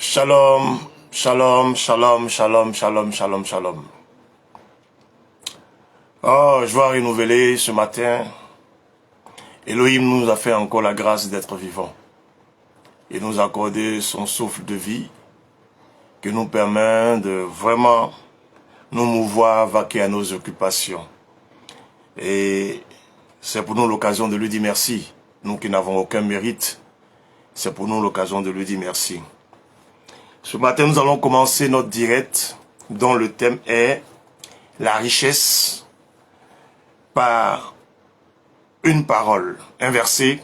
Shalom, shalom, shalom, shalom, shalom, shalom, shalom. Oh, je vais renouveler ce matin. Elohim nous a fait encore la grâce d'être vivants. Et nous accorder son souffle de vie qui nous permet de vraiment nous mouvoir, vaquer à nos occupations. Et c'est pour nous l'occasion de lui dire merci. Nous qui n'avons aucun mérite, c'est pour nous l'occasion de lui dire merci. Ce matin, nous allons commencer notre direct dont le thème est la richesse par une parole, un verset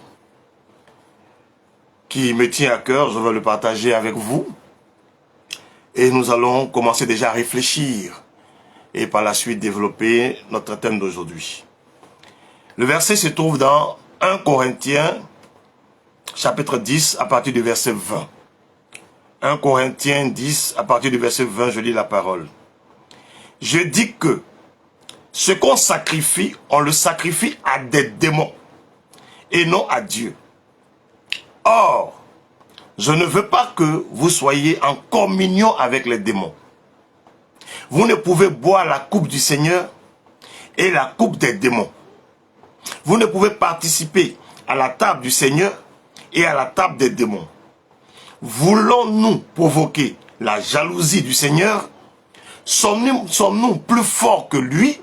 qui me tient à cœur. Je vais le partager avec vous et nous allons commencer déjà à réfléchir et par la suite développer notre thème d'aujourd'hui. Le verset se trouve dans 1 Corinthiens chapitre 10 à partir du verset 20. 1 Corinthiens 10, à partir du verset 20, je lis la parole. Je dis que ce qu'on sacrifie, on le sacrifie à des démons et non à Dieu. Or, je ne veux pas que vous soyez en communion avec les démons. Vous ne pouvez boire la coupe du Seigneur et la coupe des démons. Vous ne pouvez participer à la table du Seigneur et à la table des démons. Voulons-nous provoquer la jalousie du Seigneur? Sommes-nous plus forts que lui?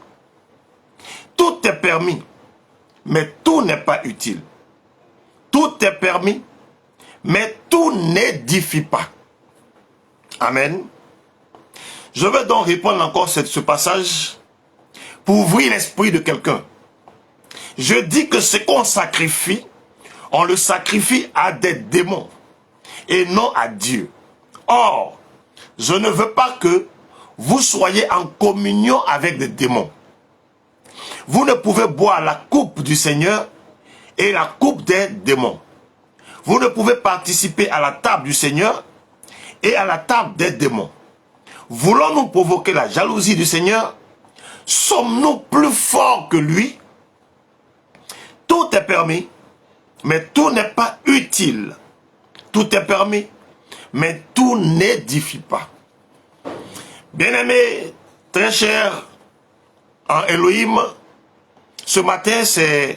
Tout est permis, mais tout n'est pas utile. Tout est permis, mais tout n'édifie pas. Amen. Je vais donc répondre encore ce passage pour ouvrir l'esprit de quelqu'un. Je dis que ce qu'on sacrifie, on le sacrifie à des démons et non à Dieu. Or, je ne veux pas que vous soyez en communion avec des démons. Vous ne pouvez boire la coupe du Seigneur et la coupe des démons. Vous ne pouvez participer à la table du Seigneur et à la table des démons. Voulons-nous provoquer la jalousie du Seigneur? Sommes-nous plus forts que lui? Tout est permis, mais tout n'est pas utile. Tout est permis, mais tout n'édifie pas. Bien-aimé, très cher en Elohim, ce matin, c'est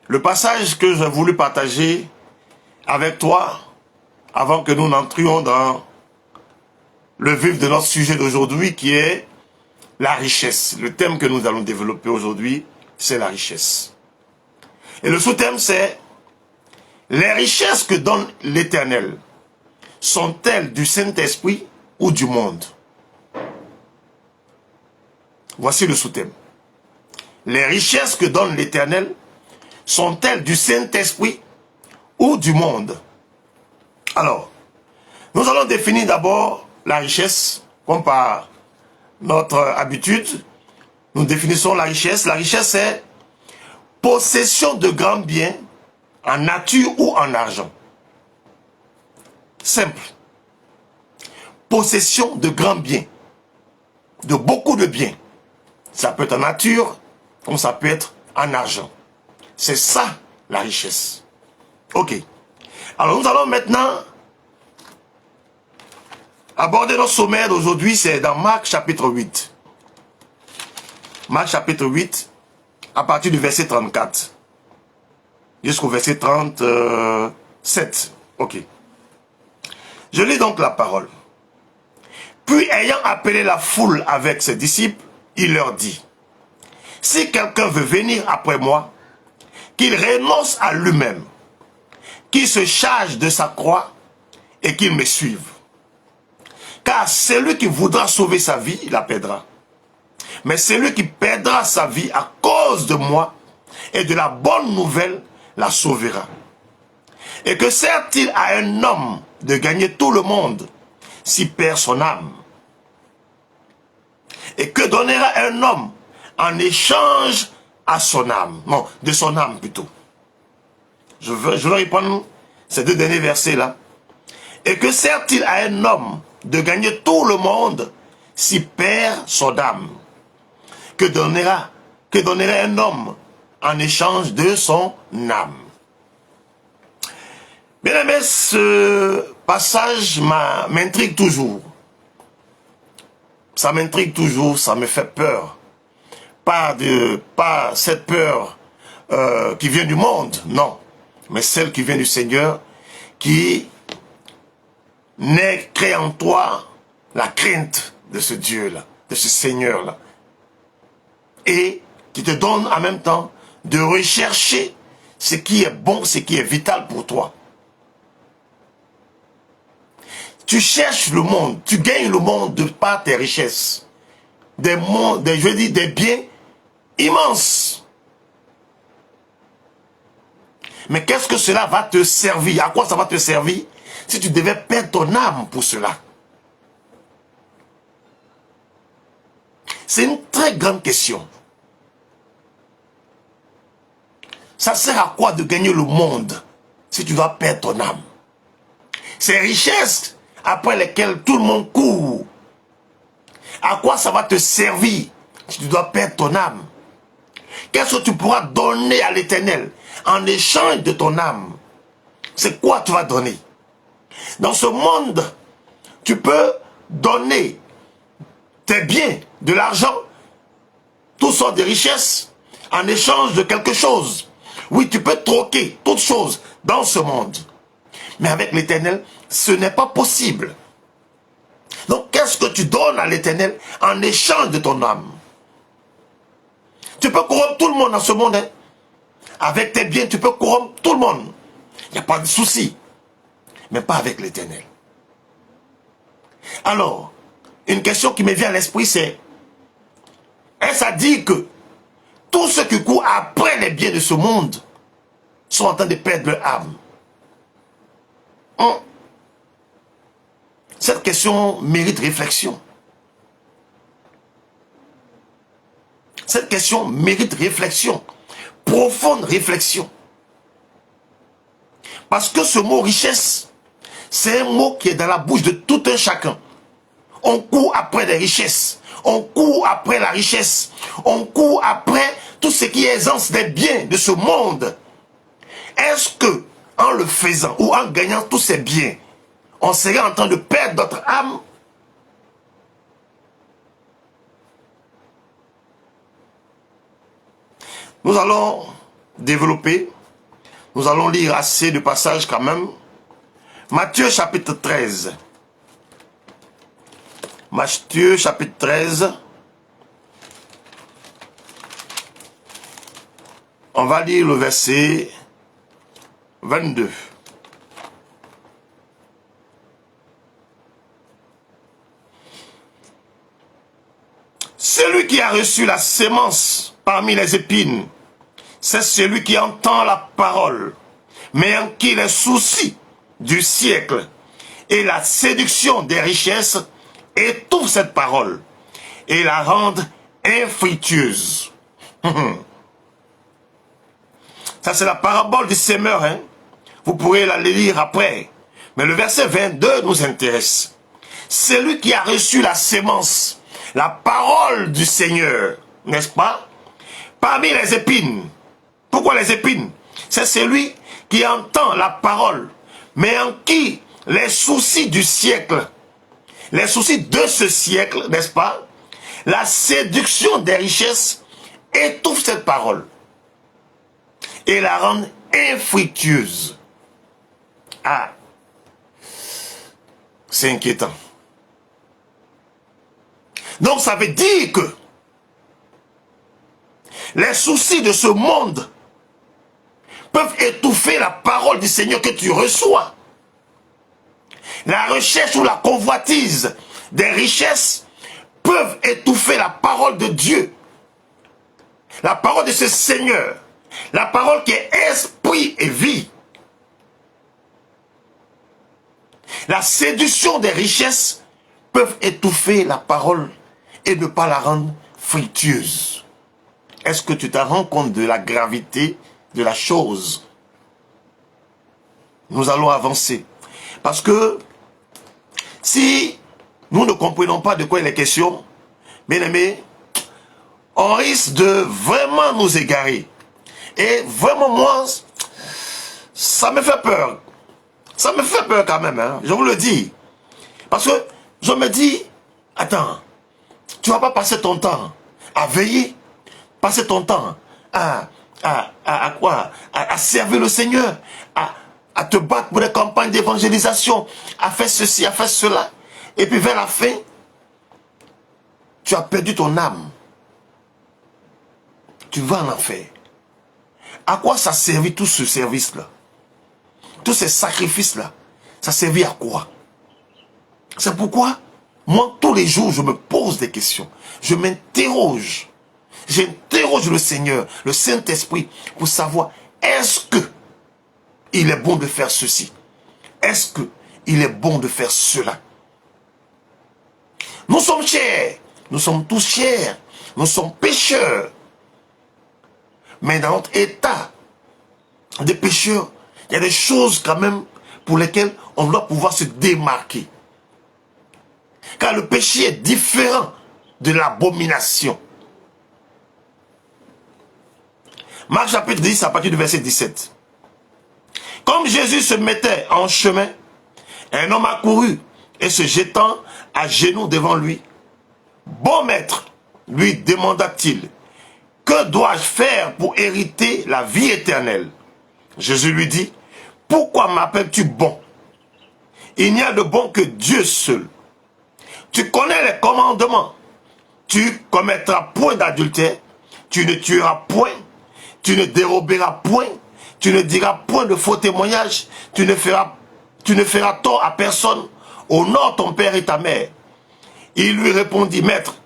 le passage que j'ai voulu partager avec toi avant que nous n'entrions dans le vif de notre sujet d'aujourd'hui qui est la richesse. Le thème que nous allons développer aujourd'hui, c'est la richesse. Et le sous-thème, c'est les richesses que donne l'Éternel sont-elles du Saint-Esprit ou du monde? Voici le sous-thème. Les richesses que donne l'Éternel sont-elles du Saint-Esprit ou du monde? Alors, nous allons définir d'abord la richesse, comme par notre habitude. Nous définissons la richesse. La richesse, c'est possession de grands biens en nature ou en argent. Simple. Possession de grands biens. De beaucoup de biens. Ça peut être en nature, comme ça peut être en argent. C'est ça, la richesse. Ok. Alors nous allons maintenant aborder notre sommaire d'aujourd'hui, c'est dans Marc chapitre 8. Marc chapitre 8, à partir du verset 34. Jusqu'au verset 37. Ok. Je lis donc la parole. Puis ayant appelé la foule avec ses disciples, il leur dit, si quelqu'un veut venir après moi, qu'il renonce à lui-même, qu'il se charge de sa croix et qu'il me suive. Car celui qui voudra sauver sa vie, il la perdra. Mais celui qui perdra sa vie à cause de moi et de la bonne nouvelle, la sauvera. Et que sert-il à un homme de gagner tout le monde s'il perd son âme? Et que donnera un homme en échange à son âme? Non, de son âme plutôt. Je veux répondre ces deux derniers versets-là. Et que sert-il à un homme de gagner tout le monde s'il perd son âme? Que donnerait un homme en échange de son âme? Bien aimé, ce passage m'intrigue toujours. Ça m'intrigue toujours, ça me fait peur. Pas cette peur qui vient du monde, non. Mais celle qui vient du Seigneur, qui crée en toi la crainte de ce Dieu-là, de ce Seigneur-là. Et qui te donne en même temps de rechercher ce qui est bon, ce qui est vital pour toi. Tu cherches le monde, tu gagnes le monde de par tes richesses. Des biens immenses. Mais qu'est-ce que cela va te servir? À quoi ça va te servir si tu devais perdre ton âme pour cela? C'est une très grande question. Ça sert à quoi de gagner le monde si tu dois perdre ton âme? Ces richesses après lesquelles tout le monde court, à quoi ça va te servir si tu dois perdre ton âme? Qu'est-ce que tu pourras donner à l'Éternel en échange de ton âme? C'est quoi tu vas donner? Dans ce monde, tu peux donner tes biens, de l'argent, toutes sortes de richesses, en échange de quelque chose. Oui, tu peux troquer toutes choses dans ce monde. Mais avec l'Éternel, ce n'est pas possible. Donc, qu'est-ce que tu donnes à l'Éternel en échange de ton âme? Tu peux corrompre tout le monde dans ce monde. Hein? Avec tes biens, tu peux corrompre tout le monde. Il n'y a pas de souci. Mais pas avec l'Éternel. Alors, une question qui me vient à l'esprit, c'est: est-ce à dire que tous ceux qui courent après les biens de ce monde sont en train de perdre leur âme? Cette question mérite réflexion. Cette question mérite réflexion. Profonde réflexion. Parce que ce mot richesse, c'est un mot qui est dans la bouche de tout un chacun. On court après les richesses. On court après la richesse. On court après tout ce qui est aisance des biens de ce monde. Est-ce que, en le faisant ou en gagnant tous ces biens, on serait en train de perdre notre âme? Nous allons développer, nous allons lire assez de passages quand même. Matthieu chapitre 13. Matthieu chapitre 13. On va lire le verset 22. Celui qui a reçu la sémence parmi les épines, c'est celui qui entend la parole, mais en qui les soucis du siècle et la séduction des richesses étouffent cette parole et la rendent infructueuse. Ça, c'est la parabole du semeur. Hein? Vous pourrez la lire après. Mais le verset 22 nous intéresse. Celui qui a reçu la sémence, la parole du Seigneur, n'est-ce pas? Parmi les épines. Pourquoi les épines? C'est celui qui entend la parole, mais en qui les soucis du siècle, les soucis de ce siècle, n'est-ce pas? La séduction des richesses étouffe cette parole et la rend infructueuse. Ah, c'est inquiétant. Donc ça veut dire que les soucis de ce monde peuvent étouffer la parole du Seigneur que tu reçois. La recherche ou la convoitise des richesses peuvent étouffer la parole de Dieu. La parole de ce Seigneur. La parole qui est esprit et vie. La séduction des richesses peuvent étouffer la parole et ne pas la rendre fructueuse. Est-ce que tu te rends compte de la gravité de la chose? Nous allons avancer. Parce que si nous ne comprenons pas de quoi il est question, bien aimés, on risque de vraiment nous égarer. Et vraiment, moi, ça me fait peur. Ça me fait peur quand même, hein, je vous le dis. Parce que je me dis, attends, tu ne vas pas passer ton temps à veiller, passer ton temps à quoi? À servir le Seigneur, à te battre pour des campagnes d'évangélisation, à faire ceci, à faire cela. Et puis vers la fin, tu as perdu ton âme. Tu vas en enfer. À quoi ça servit tout ce service-là? Tous ces sacrifices-là, ça servit à quoi? C'est pourquoi, moi, tous les jours, je me pose des questions. Je m'interroge. J'interroge le Seigneur, le Saint-Esprit, pour savoir, est-ce que il est bon de faire ceci? Est-ce que il est bon de faire cela? Nous sommes chers. Nous sommes tous chers. Nous sommes pécheurs. Mais dans notre état de pécheurs, il y a des choses quand même pour lesquelles on doit pouvoir se démarquer. Car le péché est différent de l'abomination. Marc chapitre 10 à partir du verset 17. Comme Jésus se mettait en chemin, un homme accourut et se jetant à genoux devant lui. Bon maître, lui demanda-t-il, que dois-je faire pour hériter la vie éternelle? Jésus lui dit, pourquoi m'appelles-tu bon? Il n'y a de bon que Dieu seul. Tu connais les commandements. Tu commettras point d'adultère, tu ne tueras point, tu ne déroberas point, tu ne diras point de faux témoignages, tu ne feras tort à personne, honore ton père et ta mère. Il lui répondit, maître,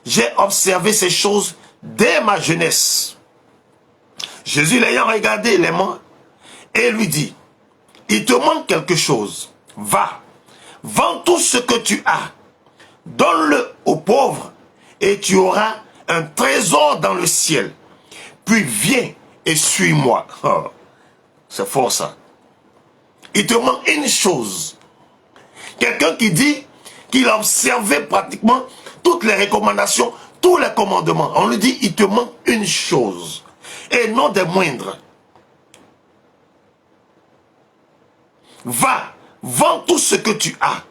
j'ai observé ces choses dès ma jeunesse. Jésus l'ayant regardé les mains et lui dit, il te manque quelque chose, va, vends tout ce que tu as, donne-le aux pauvres et tu auras un trésor dans le ciel. Puis viens et suis-moi. Oh, c'est fort ça. Il te manque une chose. Quelqu'un qui dit qu'il a observé pratiquement toutes les recommandations, tous les commandements. On lui dit, il te manque une chose. Et non des moindres. Va, vends tout ce que tu as.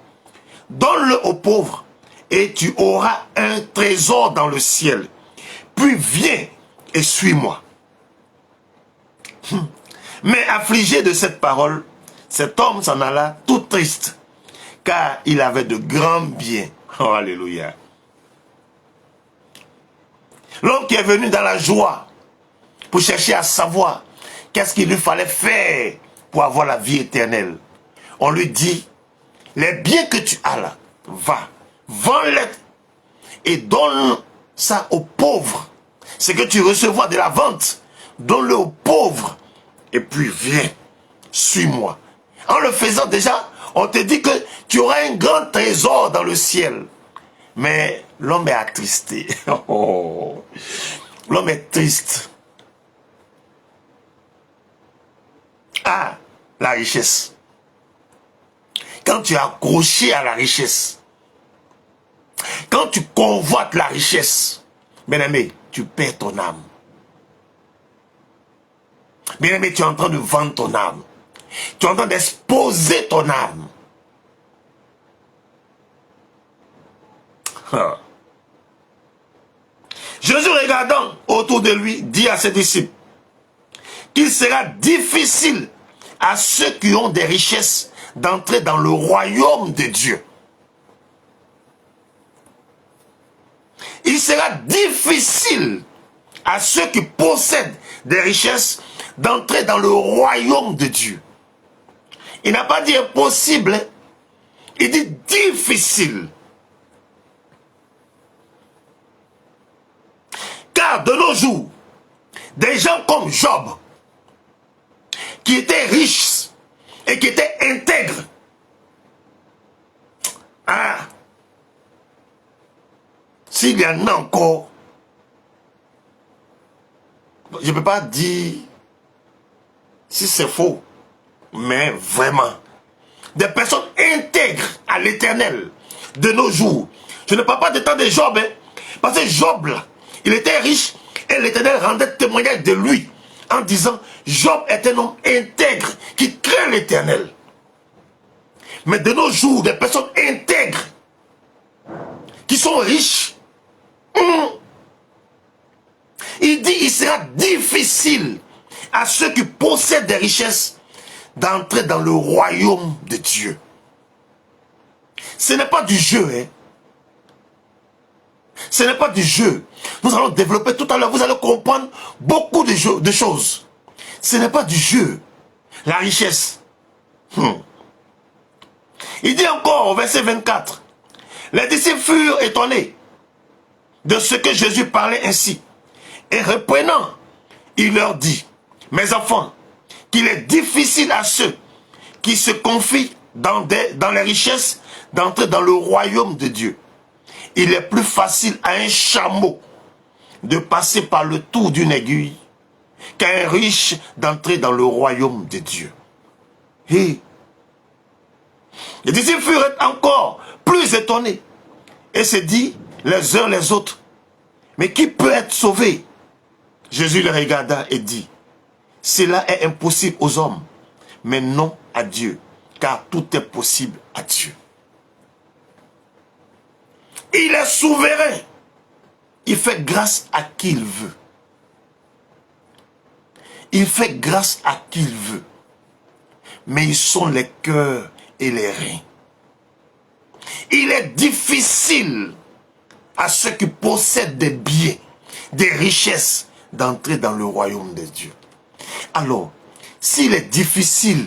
Donne-le aux pauvres et tu auras un trésor dans le ciel. Puis viens et suis-moi. Mais affligé de cette parole, cet homme s'en alla tout triste, car il avait de grands biens. Oh, alléluia. L'homme qui est venu dans la joie pour chercher à savoir qu'est-ce qu'il lui fallait faire pour avoir la vie éternelle. On lui dit, les biens que tu as là, va, vends-les et donne ça aux pauvres. Ce que tu recevras de la vente, donne-le aux pauvres. Et puis viens, suis-moi. En le faisant déjà, on te dit que tu auras un grand trésor dans le ciel. Mais l'homme est attristé. Oh. L'homme est triste. Ah, la richesse. Quand tu es accroché à la richesse, quand tu convoites la richesse, bien-aimé, tu perds ton âme. Bien-aimé, tu es en train de vendre ton âme. Tu es en train d'exposer ton âme. Ah. Jésus, regardant autour de lui, dit à ses disciples qu'il sera difficile à ceux qui ont des richesses d'entrer dans le royaume de Dieu. Il sera difficile à ceux qui possèdent des richesses d'entrer dans le royaume de Dieu. Il n'a pas dit impossible, hein? Il dit difficile. Car de nos jours, des gens comme Job, qui étaient riches et qui étaient intègres, ah, s'il y en a encore, je ne peux pas dire si c'est faux, mais vraiment, des personnes intègres à l'Éternel de nos jours. Je ne parle pas du temps de Job, hein, parce que Job, là, il était riche et l'Éternel rendait témoignage de lui en disant, Job est un homme intègre qui craint l'Éternel. Mais de nos jours, des personnes intègres, qui sont riches, il dit il sera difficile à ceux qui possèdent des richesses d'entrer dans le royaume de Dieu. Ce n'est pas du jeu, hein. Ce n'est pas du jeu. Nous allons développer tout à l'heure, vous allez comprendre beaucoup de choses. Ce n'est pas du jeu, la richesse. Il dit encore au verset 24, les disciples furent étonnés de ce que Jésus parlait ainsi. Et reprenant, il leur dit, mes enfants, qu'il est difficile à ceux qui se confient dans les richesses d'entrer dans le royaume de Dieu. Il est plus facile à un chameau de passer par le trou d'une aiguille qu'à un riche d'entrer dans le royaume de Dieu. Et les disciples furent encore plus étonnés et se dit les uns les autres, mais qui peut être sauvé? Jésus les regarda et dit, cela est impossible aux hommes, mais non à Dieu, car tout est possible à Dieu. Il est souverain. Il fait grâce à qui il veut. Il fait grâce à qui il veut. Mais ils sont les cœurs et les reins. Il est difficile à ceux qui possèdent des biens, des richesses, d'entrer dans le royaume de Dieu. Alors, s'il est difficile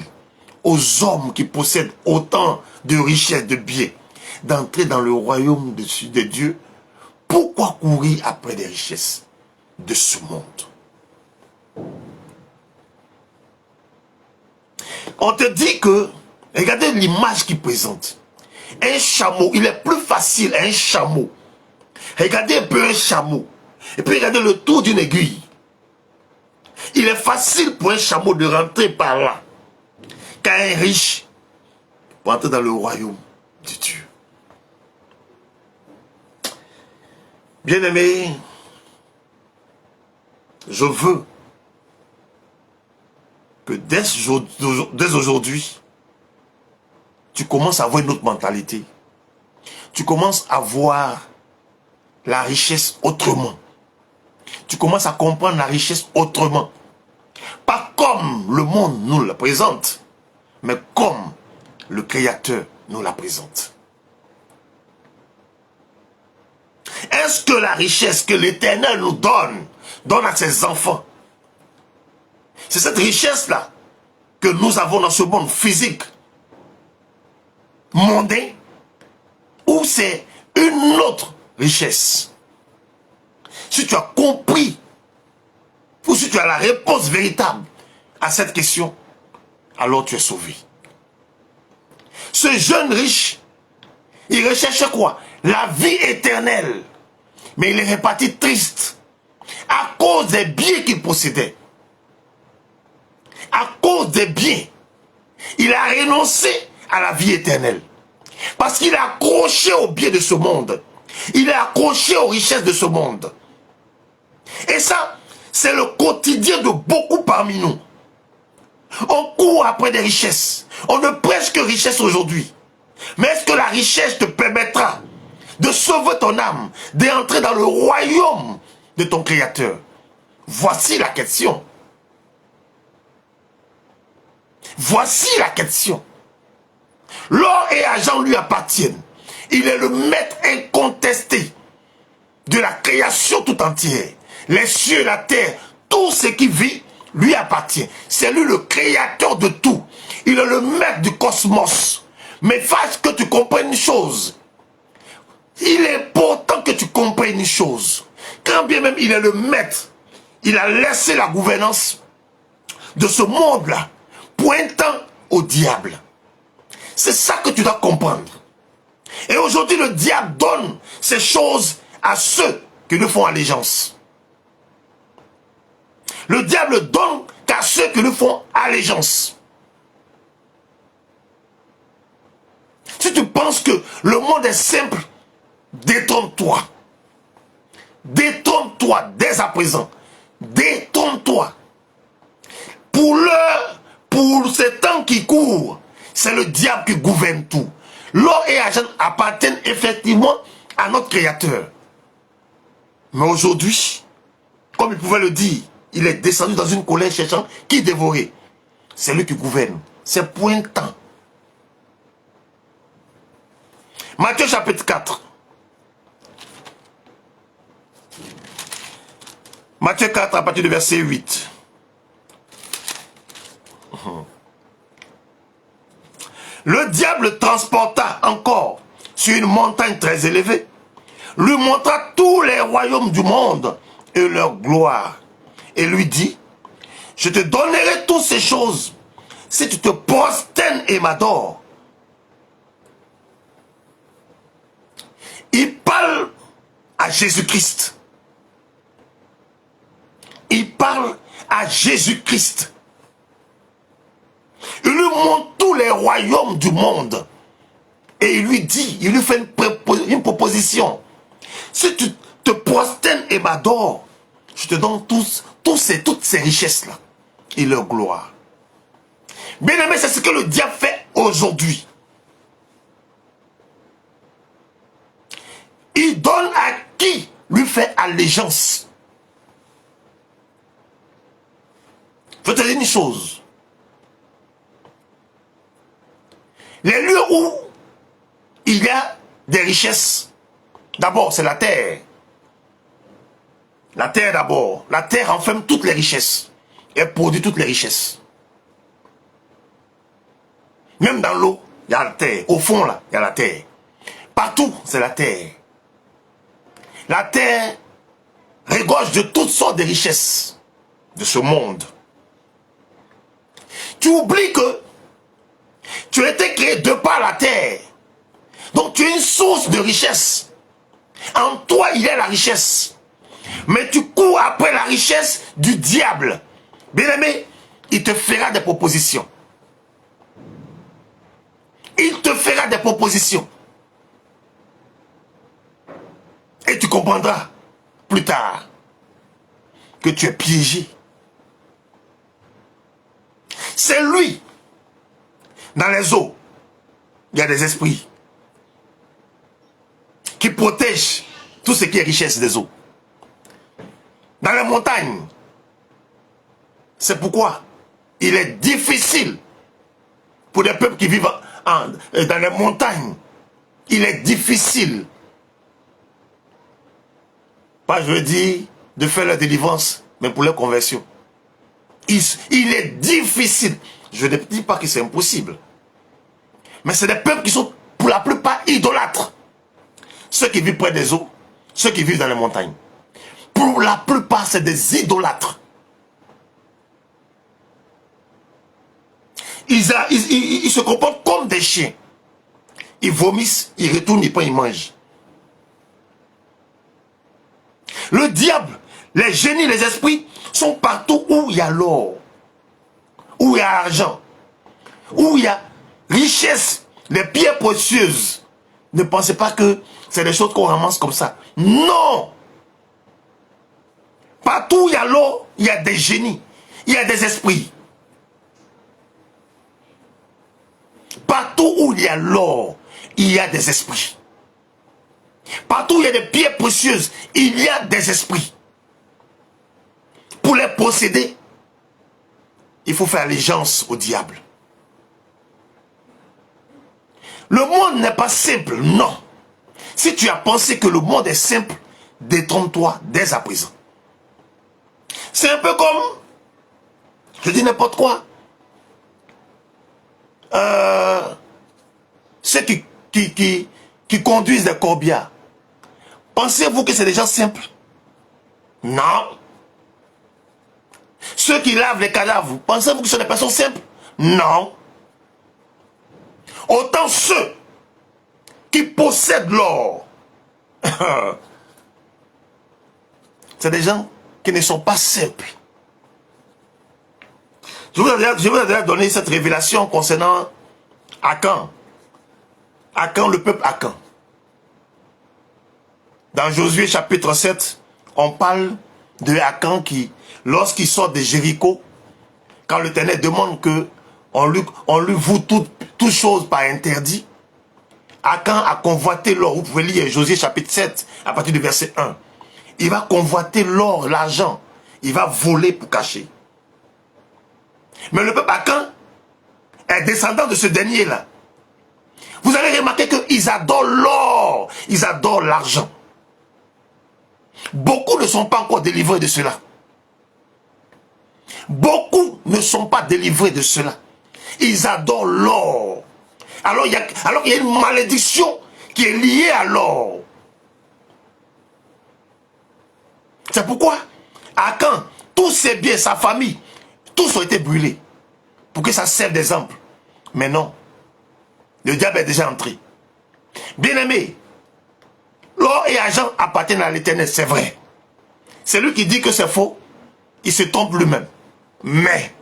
aux hommes qui possèdent autant de richesses, de biens, d'entrer dans le royaume de Dieu, pourquoi courir après des richesses de ce monde? On te dit que, regardez l'image qu'il présente. Un chameau, il est plus facile à un chameau. Regardez un peu un chameau. Et puis regardez le tour d'une aiguille. Il est facile pour un chameau de rentrer par là qu'à un riche pour entrer dans le royaume de Dieu. Bien-aimé, je veux que dès aujourd'hui, tu commences à avoir une autre mentalité. Tu commences à voir la richesse autrement. Tu commences à comprendre la richesse autrement. Pas comme le monde nous la présente, mais comme le Créateur nous la présente. Est-ce que la richesse que l'Éternel nous donne à ses enfants, c'est cette richesse-là que nous avons dans ce monde physique, mondain, ou c'est une autre richesse? Si tu as compris, ou si tu as la réponse véritable à cette question, alors tu es sauvé. Ce jeune riche, il recherchait quoi? La vie éternelle. Mais il est reparti triste à cause des biens qu'il possédait. À cause des biens, il a renoncé à la vie éternelle. Parce qu'il est accroché aux biens de ce monde. Il est accroché aux richesses de ce monde. Et ça, c'est le quotidien de beaucoup parmi nous. On court après des richesses. On ne prêche que richesse aujourd'hui. Mais est-ce que la richesse te permettra de sauver ton âme, d'entrer dans le royaume de ton Créateur? Voici la question. Voici la question. L'or et l'argent lui appartiennent. Il est le maître incontesté de la création tout entière. Les cieux et la terre, tout ce qui vit lui appartient. C'est lui le créateur de tout. Il est le maître du cosmos. Mais fasse que tu comprennes une chose. Il est important que tu comprennes une chose. Quand bien même il est le maître, il a laissé la gouvernance de ce monde-là pointant au diable. C'est ça que tu dois comprendre. Et aujourd'hui, le diable donne ces choses à ceux qui lui font allégeance. Le diable donne qu'à ceux qui lui font allégeance. Si tu penses que le monde est simple, détrompe-toi. Détrompe-toi dès à présent. Détrompe-toi. Pour ces temps qui courent, C'est le diable qui gouverne tout. L'or et l'argent appartiennent effectivement à notre Créateur. Mais aujourd'hui, comme il pouvait le dire, il est descendu dans une colère cherchant qui dévorer. C'est lui qui gouverne. C'est pointant. Matthieu chapitre 4. Matthieu 4 à partir du verset 8. Le diable transporta encore sur une montagne très élevée, lui montra tous les royaumes du monde et leur gloire, et lui dit, je te donnerai toutes ces choses si tu te prosternes et m'adores. Il parle à Jésus-Christ. Il parle à Jésus-Christ. Il lui montre tous les royaumes du monde. Et il lui dit, il lui fait une proposition. Si tu te prosternes et m'adores, je te donne toutes ces richesses-là et leur gloire. Bien aimé, c'est ce que le diable fait aujourd'hui. Il donne à qui lui fait allégeance. Je te dis une chose. Les lieux où il y a des richesses, d'abord c'est la terre. La terre d'abord. La terre enferme toutes les richesses. Elle produit toutes les richesses. Même dans l'eau, il y a la terre. Au fond là, il y a la terre. Partout, c'est la terre. La terre regorge de toutes sortes de richesses de ce monde. Tu oublies que tu as été créé de par la terre. Donc tu es une source de richesse. En toi, il y a la richesse. Mais tu cours après la richesse du diable. Bien aimé, il te fera des propositions. Il te fera des propositions. Et tu comprendras plus tard que tu es piégé. C'est lui. Dans les eaux, il y a des esprits qui protègent tout ce qui est richesse des eaux. Dans les montagnes, c'est pourquoi il est difficile pour des peuples qui vivent dans les montagnes. Il est difficile, pas je veux dire de faire la délivrance, mais pour leur conversion. Il est difficile. Je ne dis pas que c'est impossible. Mais c'est des peuples qui sont pour la plupart idolâtres. Ceux qui vivent près des eaux, ceux qui vivent dans les montagnes. Pour la plupart, c'est des idolâtres. Ils se comportent comme des chiens. Ils vomissent, ils retournent, ils prennent, ils mangent. Le diable, les génies, les esprits sont partout où il y a l'or, où il y a l'argent, où il y a richesse, les pierres précieuses. Ne pensez pas que c'est des choses qu'on ramasse comme ça. Non! Partout où il y a l'or, il y a des génies, il y a des esprits. Partout où il y a l'or, il y a des esprits. Partout où il y a des pierres précieuses, il y a des esprits. Pour les posséder, il faut faire allégeance au diable. Le monde n'est pas simple, non. Si tu as pensé que le monde est simple, détrompe-toi dès à présent. C'est un peu comme, je dis n'importe quoi, ceux qui conduisent des corbières. Pensez-vous que c'est des gens simples? Non. Ceux qui lavent les cadavres, pensez-vous que ce sont des personnes simples? Non. Autant ceux qui possèdent l'or, c'est des gens qui ne sont pas simples. Je vous ai déjà donné cette révélation concernant Akan. Akan, le peuple Akan. Dans Josué chapitre 7, on parle de Akan qui, lorsqu'il sort de Jéricho, quand l'Éternel demande que on lui voue toute chose par interdit. Akan a convoité l'or. Vous pouvez lire Josué chapitre 7 à partir du verset 1. Il va convoiter l'or, l'argent. Il va voler pour cacher. Mais le peuple Akan est descendant de ce dernier-là. Vous allez remarquer qu'ils adorent l'or. Ils adorent l'argent. Beaucoup ne sont pas encore délivrés de cela. Beaucoup ne sont pas délivrés de cela. Ils adorent l'or. Alors il y a une malédiction qui est liée à l'or. C'est pourquoi Akan, tous ses biens, sa famille, tous ont été brûlés. Pour que ça serve d'exemple. Mais non. Le diable est déjà entré. Bien-aimé, l'or et l'argent appartiennent à l'Éternel, c'est vrai. Celui qui dit que c'est faux, il se trompe lui-même. Mais,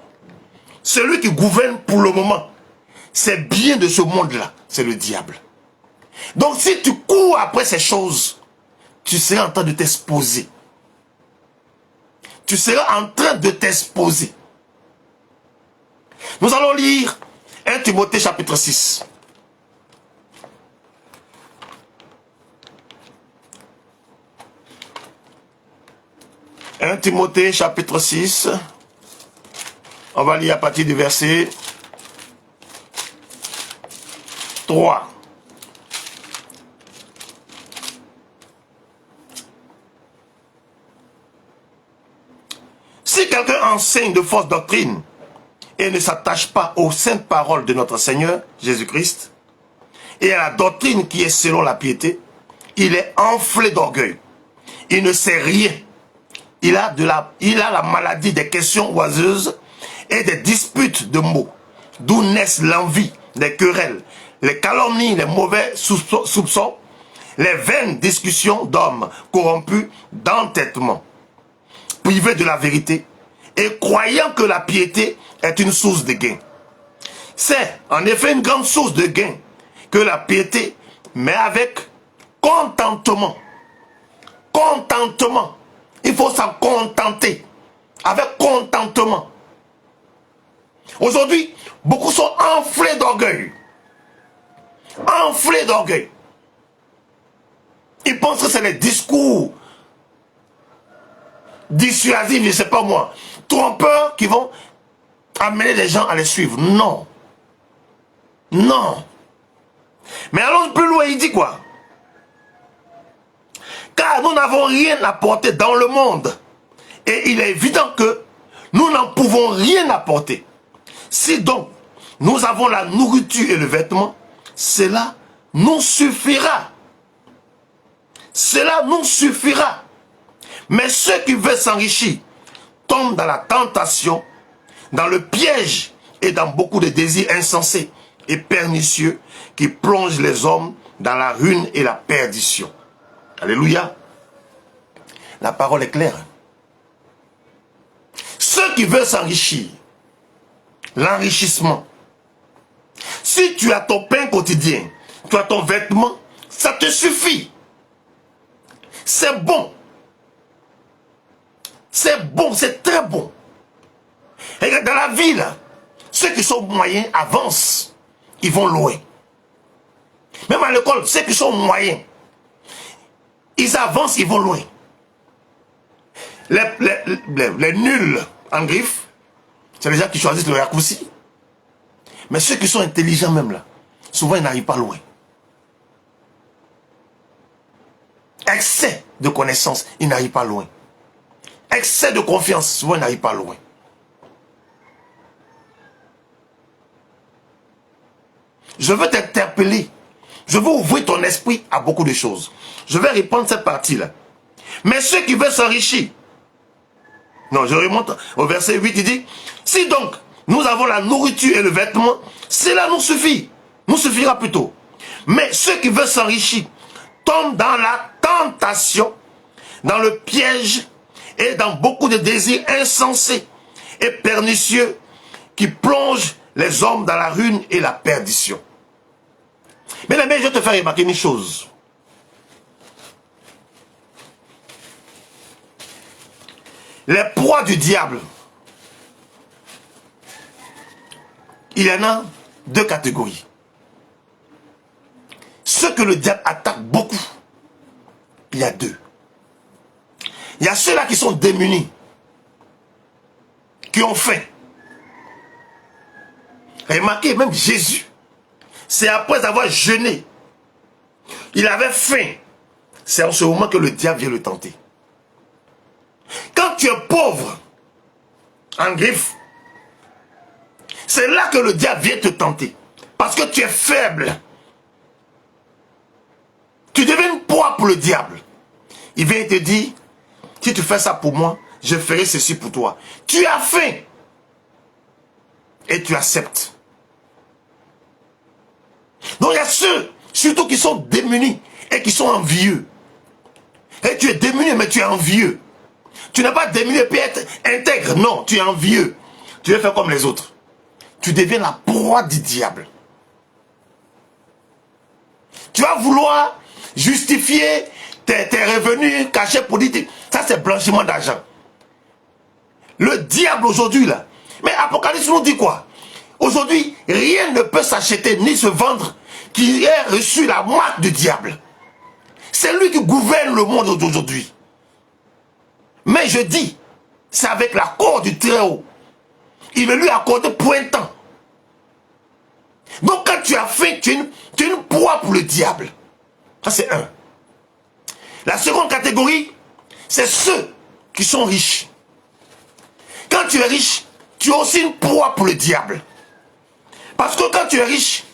celui qui gouverne pour le moment, c'est bien de ce monde-là, c'est le diable. Donc si tu cours après ces choses, tu seras en train de t'exposer. Tu seras en train de t'exposer. Nous allons lire 1 Timothée chapitre 6. 1 Timothée chapitre 6. On va lire à partir du verset 3. Si quelqu'un enseigne de fausses doctrines et ne s'attache pas aux saintes paroles de notre Seigneur Jésus-Christ et à la doctrine qui est selon la piété, il est enflé d'orgueil. Il ne sait rien. Il a la maladie des questions oiseuses et des disputes de mots, d'où naissent l'envie, les querelles, les calomnies, les mauvais soupçons, les vaines discussions d'hommes corrompus d'entêtement, privés de la vérité et croyant que la piété est une source de gain. C'est en effet une grande source de gain que la piété, mais avec contentement. Contentement. Il faut s'en contenter. Avec contentement. Aujourd'hui, beaucoup sont enflés d'orgueil. Enflés d'orgueil. Ils pensent que c'est les discours dissuasifs, je ne sais pas moi, trompeurs qui vont amener les gens à les suivre. Non. Non. Mais allons plus loin, il dit quoi? Car nous n'avons rien apporté dans le monde. Et il est évident que nous n'en pouvons rien apporter. Si donc nous avons la nourriture et le vêtement, cela nous suffira. Cela nous suffira. Mais ceux qui veulent s'enrichir tombent dans la tentation, dans le piège et dans beaucoup de désirs insensés et pernicieux qui plongent les hommes dans la ruine et la perdition. Alléluia. La parole est claire. Ceux qui veulent s'enrichir, l'enrichissement. Si tu as ton pain quotidien, tu as ton vêtement, ça te suffit. C'est bon. C'est bon, c'est très bon. Et dans la vie, là, ceux qui sont moyens avancent. Ils vont loin. Même à l'école, ceux qui sont moyens, ils avancent, ils vont loin. Les nuls en griffe, c'est les gens qui choisissent le raccourci. Mais ceux qui sont intelligents même là, souvent ils n'arrivent pas loin. Excès de connaissances, ils n'arrivent pas loin. Excès de confiance, souvent ils n'arrivent pas loin. Je veux t'interpeller. Je veux ouvrir ton esprit à beaucoup de choses. Je vais répondre cette partie-là. Mais ceux qui veulent s'enrichir. Non, je remonte au verset 8, il dit, si donc nous avons la nourriture et le vêtement, cela nous suffit. Nous suffira plutôt. Mais ceux qui veulent s'enrichir tombent dans la tentation, dans le piège et dans beaucoup de désirs insensés et pernicieux qui plongent les hommes dans la ruine et la perdition. Mais je vais te faire remarquer une chose. Les proies du diable, il y en a deux catégories. Ceux que le diable attaque beaucoup, il y a deux. Il y a ceux-là qui sont démunis, qui ont faim. Remarquez, même Jésus, c'est après avoir jeûné, il avait faim. C'est en ce moment que le diable vient le tenter. Quand tu es pauvre, en griffe, c'est là que le diable vient te tenter. Parce que tu es faible. Tu deviens une proie pour le diable. Il vient te dire, si tu fais ça pour moi, je ferai ceci pour toi. Tu as faim. Et tu acceptes. Donc il y a ceux, surtout qui sont démunis et qui sont envieux. Et tu es démuni, mais tu es envieux. Tu n'es pas démuni et puis être intègre. Non, tu es envieux. Tu veux faire comme les autres. Tu deviens la proie du diable. Tu vas vouloir justifier tes revenus cachés pour dire, ça c'est blanchiment d'argent. Le diable aujourd'hui là. Mais Apocalypse nous dit quoi? Aujourd'hui, rien ne peut s'acheter ni se vendre qui ait reçu la marque du diable. C'est lui qui gouverne le monde d'aujourd'hui. Mais je dis, c'est avec l'accord du Très-Haut. Il veut lui accorder pointant. Donc quand tu as faim, tu es une proie pour le diable. Ça c'est un. La seconde catégorie, c'est ceux qui sont riches. Quand tu es riche, tu es aussi une proie pour le diable. Parce que quand tu es riche,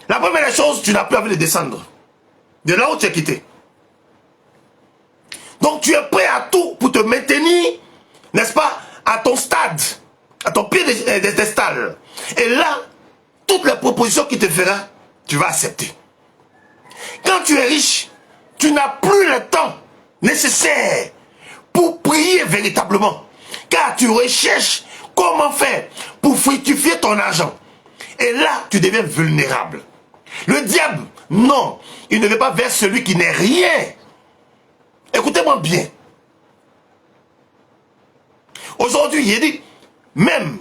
la première des choses, tu n'as plus envie de descendre. De là où tu es quitté. Donc tu es prêt à tout pour te maintenir, n'est-ce pas, à ton stade, à ton pied des stalles. Et là, toutes les propositions qu'il te fera, tu vas accepter. Quand tu es riche, tu n'as plus le temps nécessaire pour prier véritablement. Car tu recherches comment faire pour fructifier ton argent. Et là, tu deviens vulnérable. Le diable, non, il ne veut pas vers celui qui n'est rien. Écoutez-moi bien. Aujourd'hui, il dit, même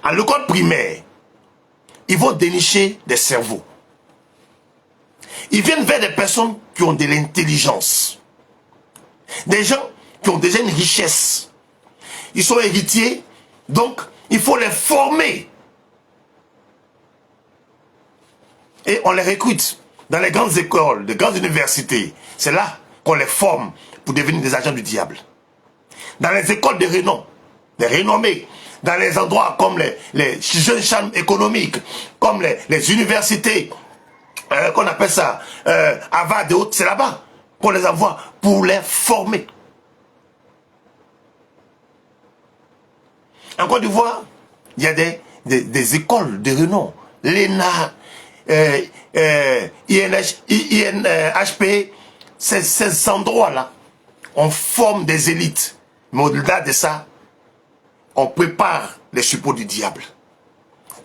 à l'école primaire, ils vont dénicher des cerveaux. Ils viennent vers des personnes qui ont de l'intelligence. Des gens qui ont déjà une richesse. Ils sont héritiers, donc il faut les former. Et on les recrute dans les grandes écoles, les grandes universités. C'est là qu'on les forme pour devenir des agents du diable. Dans les écoles de renom, des renommées, dans les endroits comme les jeunes chambres économiques, comme les universités, qu'on appelle ça Harvard et autres, c'est là-bas qu'on les envoie pour les former. En Côte d'Ivoire, il y a des écoles de renom, l'ENA, INHP, ces endroits-là, on forme des élites. Mais au-delà de ça, on prépare les suppôts du diable.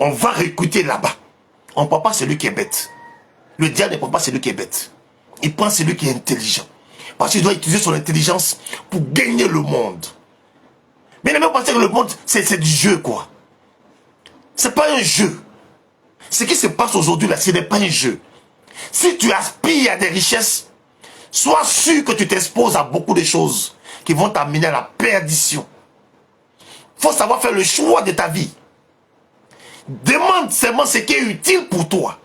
On va recruter là-bas. On ne prend pas celui qui est bête. Le diable ne prend pas celui qui est bête. Il prend celui qui est intelligent. Parce qu'il doit utiliser son intelligence pour gagner le monde. Mais il a même pensé que le monde, c'est du jeu, quoi. C'est pas un jeu. Ce qui se passe aujourd'hui, là, ce n'est pas un jeu. Si tu aspires à des richesses, sois sûr que tu t'exposes à beaucoup de choses qui vont t'amener à la perdition. Il faut savoir faire le choix de ta vie. Demande seulement ce qui est utile pour toi.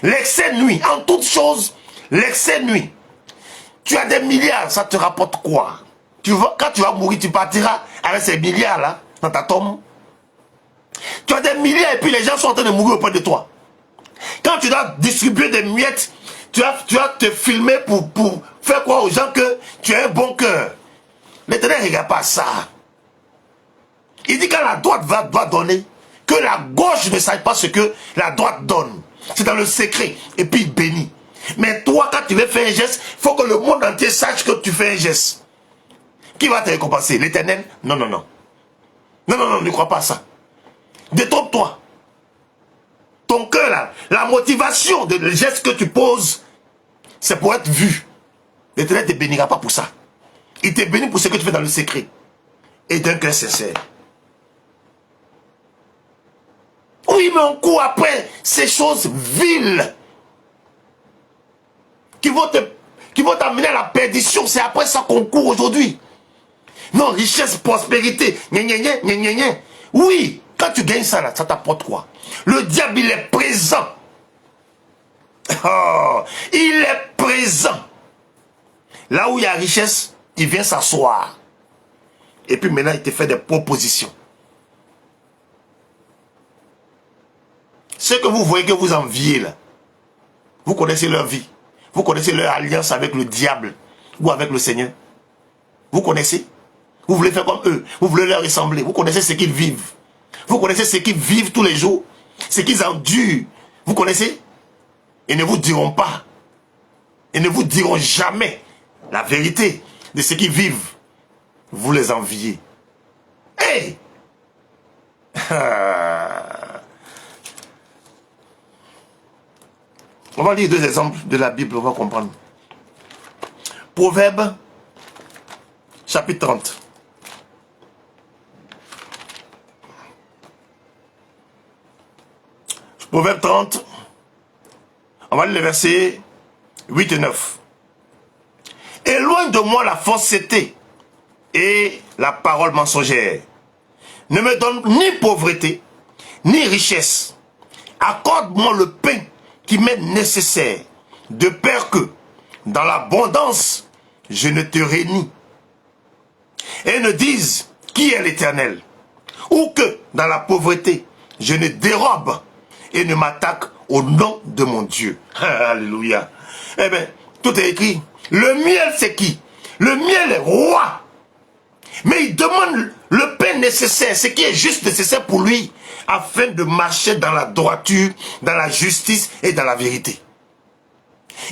L'excès nuit. En toute chose, l'excès nuit. Tu as des milliards, ça te rapporte quoi? Quand tu vas mourir, tu partiras avec ces milliards-là dans ta tombe. Tu as des milliards et puis les gens sont en train de mourir auprès de toi. Quand tu dois distribuer des miettes, tu vas te filmer pour faire croire aux gens que tu as un bon cœur. L'Éternel ne regarde pas ça. Il dit quand la droite doit donner, que la gauche ne sache pas ce que la droite donne. C'est dans le secret. Et puis il bénit. Mais toi, quand tu veux faire un geste, il faut que le monde entier sache que tu fais un geste. Qui va te récompenser? L'Éternel? Non, non, non. Non, non, non, ne crois pas à ça. Détrompe-toi. Ton cœur là, la motivation de le geste que tu poses, c'est pour être vu. L'Éternel ne te bénira pas pour ça. Il te bénit pour ce que tu fais dans le secret. et d'un cœur sincère. Oui, mais on court après ces choses viles qui vont t'amener à la perdition. C'est après ça qu'on court aujourd'hui. Non, richesse, prospérité, gna gna gna gna gna gna. Oui, quand tu gagnes ça, là, ça t'apporte quoi? Le diable, il est présent. Oh, il est présent. Là où il y a richesse, il vient s'asseoir. Et puis maintenant, il te fait des propositions. Ce que vous voyez que vous enviez là, vous connaissez leur vie. Vous connaissez leur alliance avec le diable ou avec le Seigneur. Vous connaissez? Vous voulez faire comme eux. Vous voulez leur ressembler. Vous connaissez ce qu'ils vivent. Vous connaissez ce qu'ils vivent tous les jours. Ce qu'ils endurent. Vous connaissez? Ils ne vous diront pas. Ils ne vous diront jamais la vérité de ce qu'ils vivent. Vous les enviez. Hey! On va lire deux exemples de la Bible, on va comprendre. Proverbe, chapitre 30. Proverbe 30, on va lire les versets 8 et 9. Éloigne de moi la fausseté et la parole mensongère. Ne me donne ni pauvreté, ni richesse. Accorde-moi le pain qui m'est nécessaire, de peur que, dans l'abondance, je ne te réunis. Et ne dise qui est l'Éternel, ou que, dans la pauvreté, je ne dérobe et ne m'attaque au nom de mon Dieu. Alléluia. Eh bien, tout est écrit. Le miel, c'est qui? Le miel est roi. Mais il demande le pain nécessaire, ce qui est juste nécessaire pour lui, afin de marcher dans la droiture, dans la justice et dans la vérité.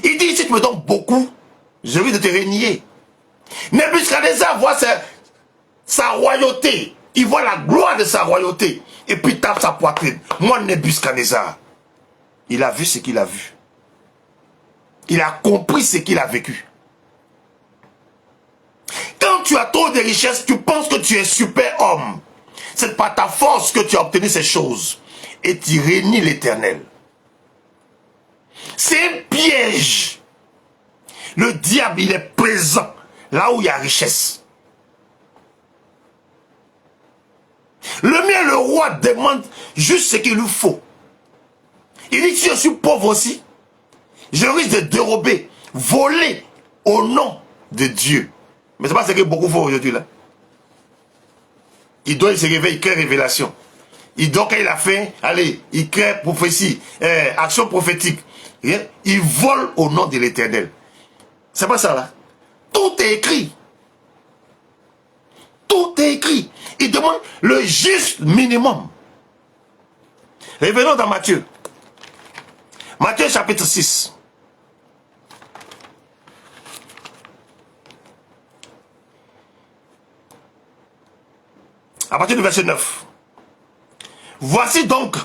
Il dit, si tu me donnes beaucoup, je risque de te régner. Nebuchadnezzar voit sa royauté, il voit la gloire de sa royauté, et puis tape sa poitrine. Moi, Nebuchadnezzar, il a vu ce qu'il a vu. Il a compris ce qu'il a vécu. Quand tu as trop de richesses, tu penses que tu es super homme. C'est par ta force que tu as obtenu ces choses. Et tu régnis l'Éternel. C'est un piège. Le diable, il est présent là où il y a richesse. Le mien, le roi, demande juste ce qu'il lui faut. Il dit, si je suis pauvre aussi, je risque de dérober, voler au nom de Dieu. Mais c'est pas ce que beaucoup font aujourd'hui là. Il doit se réveiller, il crée révélation. Il doit, quand il a fait, allez, il crée prophétie, action prophétique. Il vole au nom de l'Éternel. C'est pas ça là. Tout est écrit. Tout est écrit. Il demande le juste minimum. Revenons dans Matthieu. Matthieu chapitre 6. À partir du verset 9. Voici donc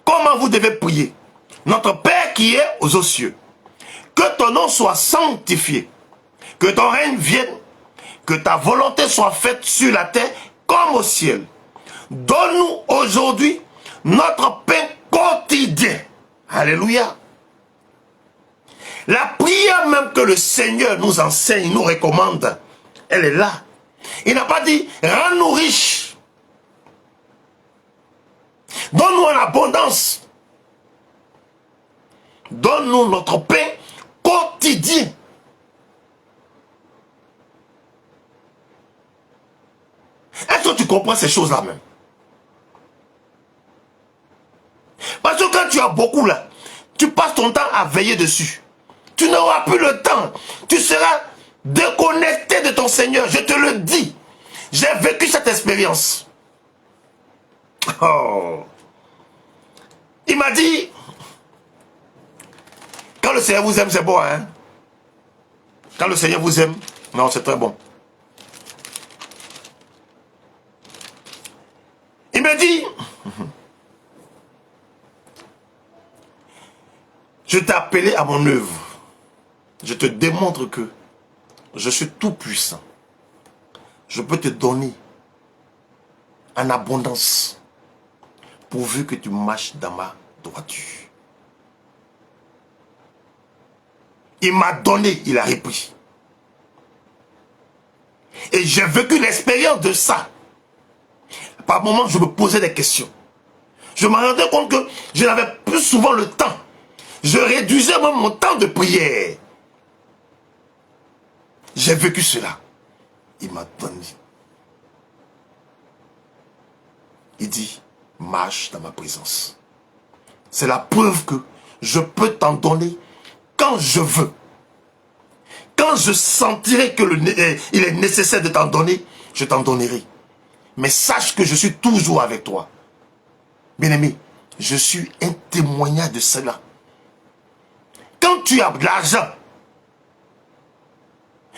comment vous devez prier. Notre Père qui est aux cieux, que ton nom soit sanctifié, que ton règne vienne, que ta volonté soit faite sur la terre comme au ciel. Donne-nous aujourd'hui notre pain quotidien. Alléluia. La prière même que le Seigneur nous enseigne, nous recommande, elle est là. Il n'a pas dit, rends-nous riches. Donne-nous en abondance. Donne-nous notre pain quotidien. Est-ce que tu comprends ces choses-là même? Parce que quand tu as beaucoup là, tu passes ton temps à veiller dessus. Tu n'auras plus le temps. Tu seras déconnecté de ton Seigneur. Je te le dis. J'ai vécu cette expérience. Oh. Il m'a dit, quand le Seigneur vous aime, c'est bon, hein? Quand le Seigneur vous aime, non, c'est très bon. Il m'a dit, je t'ai appelé à mon œuvre. Je te démontre que je suis tout puissant. Je peux te donner en abondance, pourvu que tu marches dans ma droiture. Il m'a donné, il a repris. Et j'ai vécu l'expérience de ça. Par moments, je me posais des questions. Je me rendais compte que je n'avais plus souvent le temps. Je réduisais même mon temps de prière. J'ai vécu cela. Il m'a donné. Il dit, marche dans ma présence. C'est la preuve que je peux t'en donner quand je veux. Quand je sentirai que il est nécessaire de t'en donner, je t'en donnerai. Mais sache que je suis toujours avec toi. Bien-aimé, je suis un témoignage de cela. Quand tu as de l'argent,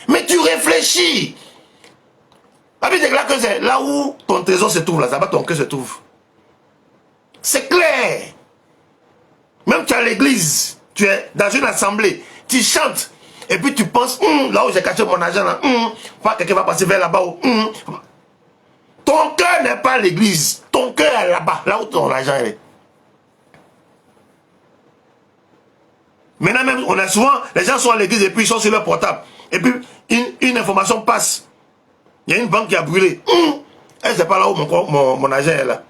mais tu réfléchis. La Bible déclare que c'est là où ton trésor se trouve, là-bas ton cœur se trouve. C'est clair. Même tu es à l'église, tu es dans une assemblée, tu chantes, et puis tu penses, là où j'ai caché mon argent, là, quelqu'un va passer vers là-bas. Ton cœur n'est pas à l'église, ton cœur est là-bas, là où ton argent est. Maintenant même, on a souvent, les gens sont à l'église et puis ils sont sur leur portable. Et puis, une information passe. Il y a une banque qui a brûlé. C'est pas là où mon argent est là.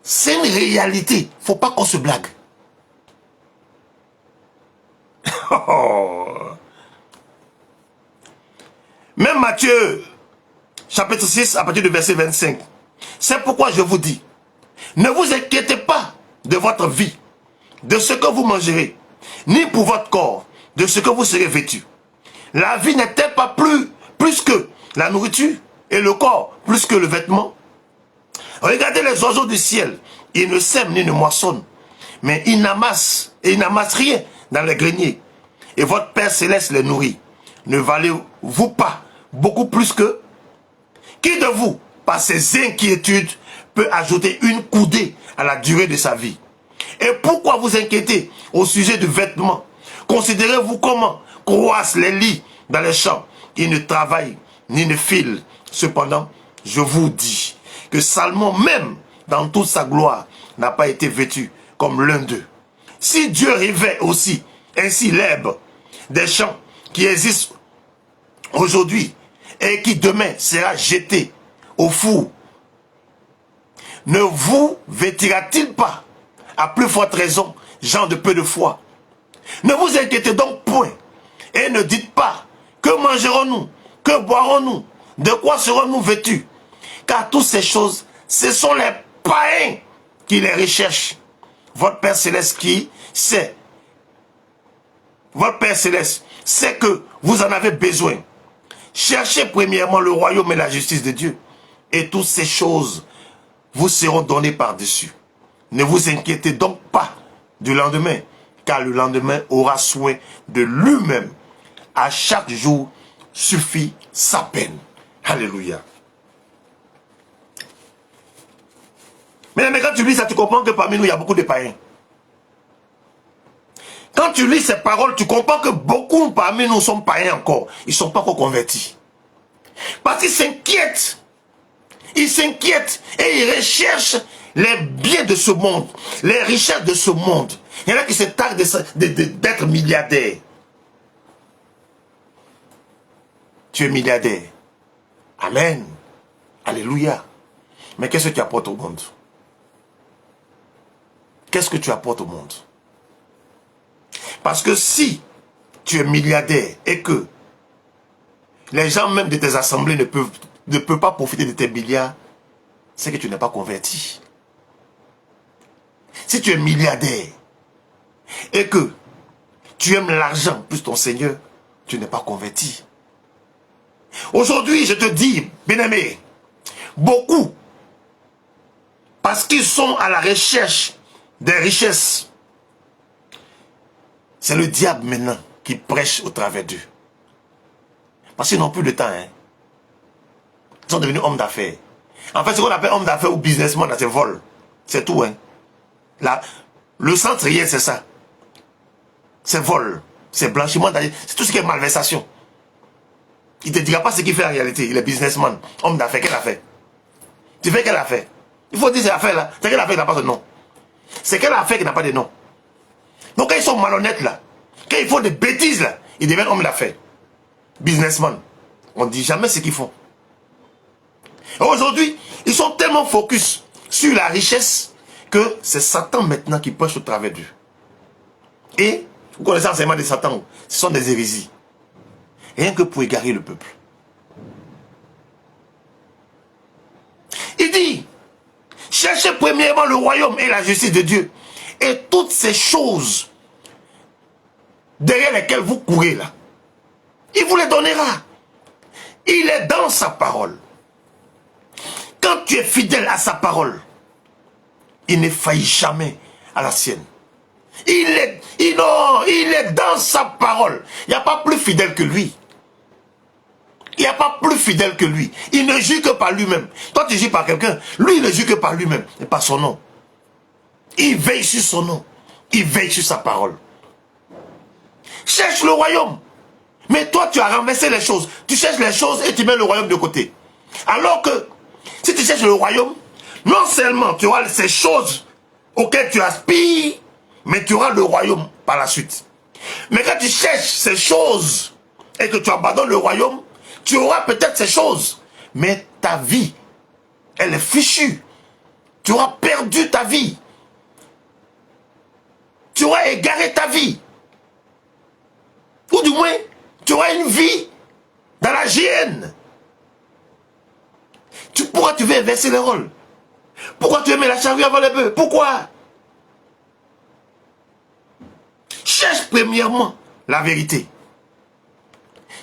C'est une réalité. Il ne faut pas qu'on se blague. Même Matthieu, chapitre 6, à partir du verset 25. C'est pourquoi je vous dis, ne vous inquiétez pas de votre vie, de ce que vous mangerez, ni pour votre corps, de ce que vous serez vêtu. La vie n'est-elle pas plus que la nourriture, et le corps plus que le vêtement? Regardez les oiseaux du ciel, ils ne sèment ni ne moissonnent, mais ils n'amassent rien dans les greniers. Et votre Père Céleste les nourrit. Ne valez-vous pas beaucoup plus que? Qui de vous, par ses inquiétudes, peut ajouter une coudée à la durée de sa vie? Et pourquoi vous inquiétez au sujet du vêtement? Considérez-vous comment croissent les lits dans les champs. Ils ne travaillent ni ne filent. Cependant, je vous dis que Salomon, même dans toute sa gloire, n'a pas été vêtu comme l'un d'eux. Si Dieu revêt aussi ainsi l'herbe des champs qui existent aujourd'hui et qui demain sera jeté au four, ne vous vêtira-t-il pas à plus forte raison, gens de peu de foi? Ne vous inquiétez donc point et ne dites pas, que mangerons-nous, que boirons-nous, de quoi serons-nous vêtus? Car toutes ces choses, ce sont les païens qui les recherchent. Votre Père Céleste qui sait, votre Père Céleste sait que vous en avez besoin. Cherchez premièrement le royaume et la justice de Dieu, et toutes ces choses vous seront données par-dessus. Ne vous inquiétez donc pas du lendemain, car le lendemain aura soin de lui-même. À chaque jour suffit sa peine. Alléluia. Mais quand tu lis ça, tu comprends que parmi nous, il y a beaucoup de païens. Quand tu lis ces paroles, tu comprends que beaucoup parmi nous sont païens encore. Ils ne sont pas encore convertis. Parce qu'ils s'inquiètent. Ils s'inquiètent et ils recherchent les biens de ce monde, les richesses de ce monde. Il y en a qui se targuent d'être milliardaires. Tu es milliardaire. Amen. Alléluia. Mais qu'est-ce que tu apportes au monde? Qu'est-ce que tu apportes au monde? Parce que si tu es milliardaire et que les gens même de tes assemblées ne peuvent pas profiter de tes milliards, c'est que tu n'es pas converti. Si tu es milliardaire et que tu aimes l'argent plus ton Seigneur, tu n'es pas converti. Aujourd'hui, je te dis, bien-aimé, beaucoup, parce qu'ils sont à la recherche des richesses, c'est le diable maintenant qui prêche au travers d'eux. Parce qu'ils n'ont plus de temps. Hein. Ils sont devenus hommes d'affaires. En fait, ce qu'on appelle homme d'affaires ou businessman, c'est vol. C'est tout. Hein. Là, le centre hier, c'est ça. C'est vol. C'est blanchiment d'argent. C'est tout ce qui est malversation. Il ne te dira pas ce qu'il fait en réalité. Il est businessman, homme d'affaires. Quelle affaire? Tu fais quelle affaire? Il faut dire cette affaire-là. C'est quelle affaire qui n'a pas de nom? C'est quelle affaire qui n'a pas de nom? Donc quand ils sont malhonnêtes là, quand ils font des bêtises là, ils deviennent hommes d'affaires. Businessman. On ne dit jamais ce qu'ils font. Aujourd'hui, ils sont tellement focus sur la richesse que c'est Satan maintenant qui prêche au travers d'eux. Et, vous connaissez l'enseignement de Satan, ce sont des hérésies. Rien que pour égarer le peuple. Il dit, cherchez premièrement le royaume et la justice de Dieu. Et toutes ces choses derrière lesquelles vous courez là, il vous les donnera. Il est dans sa parole. Quand tu es fidèle à sa parole, il ne faillit jamais à la sienne. Il est dans sa parole. Il n'y a pas plus fidèle que lui. Il n'y a pas plus fidèle que lui. Il ne jure que par lui-même. Toi, tu jures par quelqu'un. Lui, il ne jure que par lui-même et par son nom. Il veille sur son nom. Il veille sur sa parole. Cherche le royaume. Mais toi, tu as renversé les choses. Tu cherches les choses et tu mets le royaume de côté. Alors que, si tu cherches le royaume, non seulement tu auras ces choses auxquelles tu aspires, mais tu auras le royaume par la suite. Mais quand tu cherches ces choses et que tu abandonnes le royaume, tu auras peut-être ces choses, mais ta vie, elle est fichue. Tu auras perdu ta vie. Tu auras égaré ta vie. Ou du moins, tu auras une vie dans la GN. Pourquoi tu veux inverser les rôles? Pourquoi tu veux mettre la charrue avant les bœufs? Pourquoi? Cherche premièrement la vérité.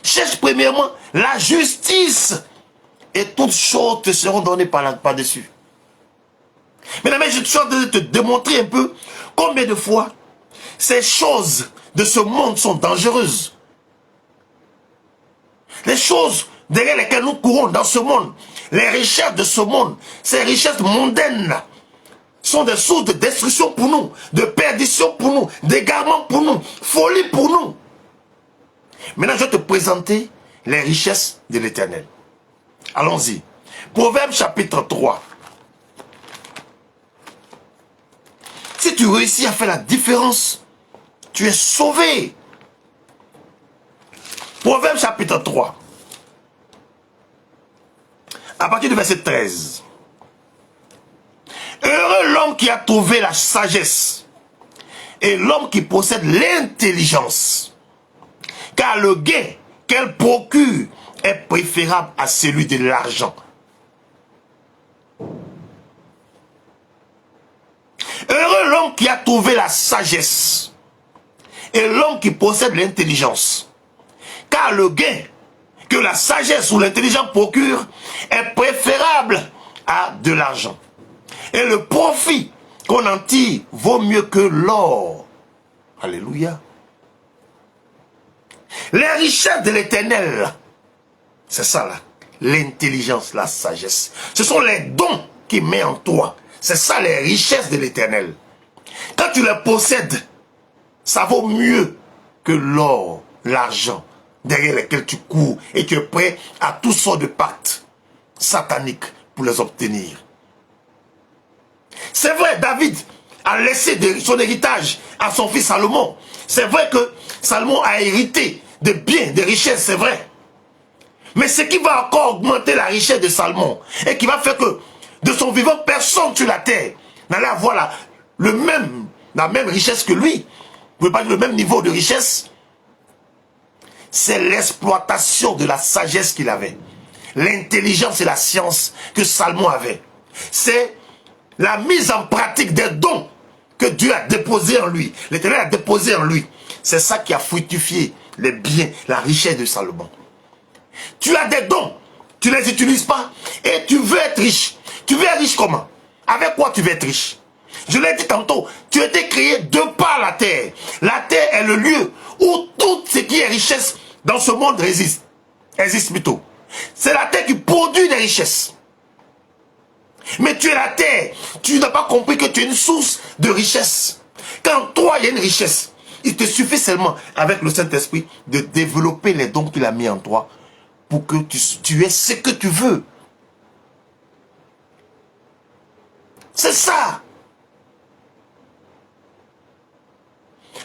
Cherche premièrement la justice. Et toutes choses te seront données par-dessus. Mesdames, je suis en train de te démontrer un peu combien de fois ces choses de ce monde sont dangereuses. Les choses derrière lesquelles nous courons dans ce monde, les richesses de ce monde, ces richesses mondaines sont des sources de destruction pour nous, de perdition pour nous, d'égarement pour nous, folie pour nous. Maintenant, je vais te présenter les richesses de l'Éternel. Allons-y. Proverbe chapitre 3. Si tu réussis à faire la différence, tu es sauvé. Proverbe chapitre 3. À partir du verset 13. Heureux l'homme qui a trouvé la sagesse et l'homme qui possède l'intelligence. Car le gain qu'elle procure est préférable à celui de l'argent. Heureux l'homme qui a trouvé la sagesse et l'homme qui possède l'intelligence. Car le gain que la sagesse ou l'intelligence procure est préférable à de l'argent. Et le profit qu'on en tire vaut mieux que l'or. Alléluia. Les richesses de l'Éternel, c'est ça là, l'intelligence, la sagesse. Ce sont les dons qu'il met en toi. C'est ça les richesses de l'Éternel. Quand tu les possèdes, ça vaut mieux que l'or, l'argent, derrière lesquels tu cours et tu es prêt à toutes sortes de pactes sataniques pour les obtenir. C'est vrai, David a laissé son héritage à son fils Salomon. C'est vrai que Salomon a hérité de biens, de richesses, c'est vrai. Mais ce qui va encore augmenter la richesse de Salomon et qui va faire que de son vivant, personne sur la terre n'allait avoir la même richesse que lui. Vous ne pouvez pas dire le même niveau de richesse. C'est l'exploitation de la sagesse qu'il avait. L'intelligence et la science que Salomon avait. C'est la mise en pratique des dons que Dieu a déposés en lui. L'Éternel a déposé en lui. C'est ça qui a fructifié les biens, la richesse de Salomon. Tu as des dons, tu ne les utilises pas et tu veux être riche. Tu veux être riche comment? Avec quoi tu veux être riche? Je l'ai dit tantôt, tu as été créé de par la terre. La terre est le lieu où tout ce qui est richesse dans ce monde existe plutôt. C'est la terre qui produit des richesses. Mais tu es la terre, tu n'as pas compris que tu es une source de richesse. Quand toi il y a une richesse, il te suffit seulement avec le Saint-Esprit de développer les dons qu'il a mis en toi pour que tu aies ce que tu veux. C'est ça.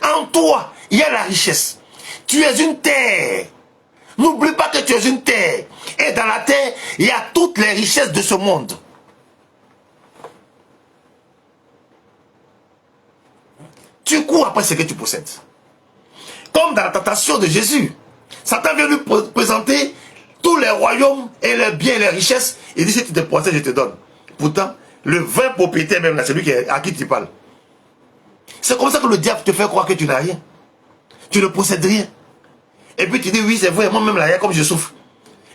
En toi, il y a la richesse. Tu es une terre. N'oublie pas que tu es une terre. Et dans la terre, il y a toutes les richesses de ce monde. Tu cours après ce que tu possèdes. Comme dans la tentation de Jésus. Satan vient lui présenter tous les royaumes et les biens et les richesses. Il dit, si tu te possèdes, je te donne. Pourtant, le vrai propriétaire même, c'est lui à qui tu parles. C'est comme ça que le diable te fait croire que tu n'as rien. Tu ne possèdes rien. Et puis tu dis, oui, c'est vrai, moi-même, là, comme je souffre.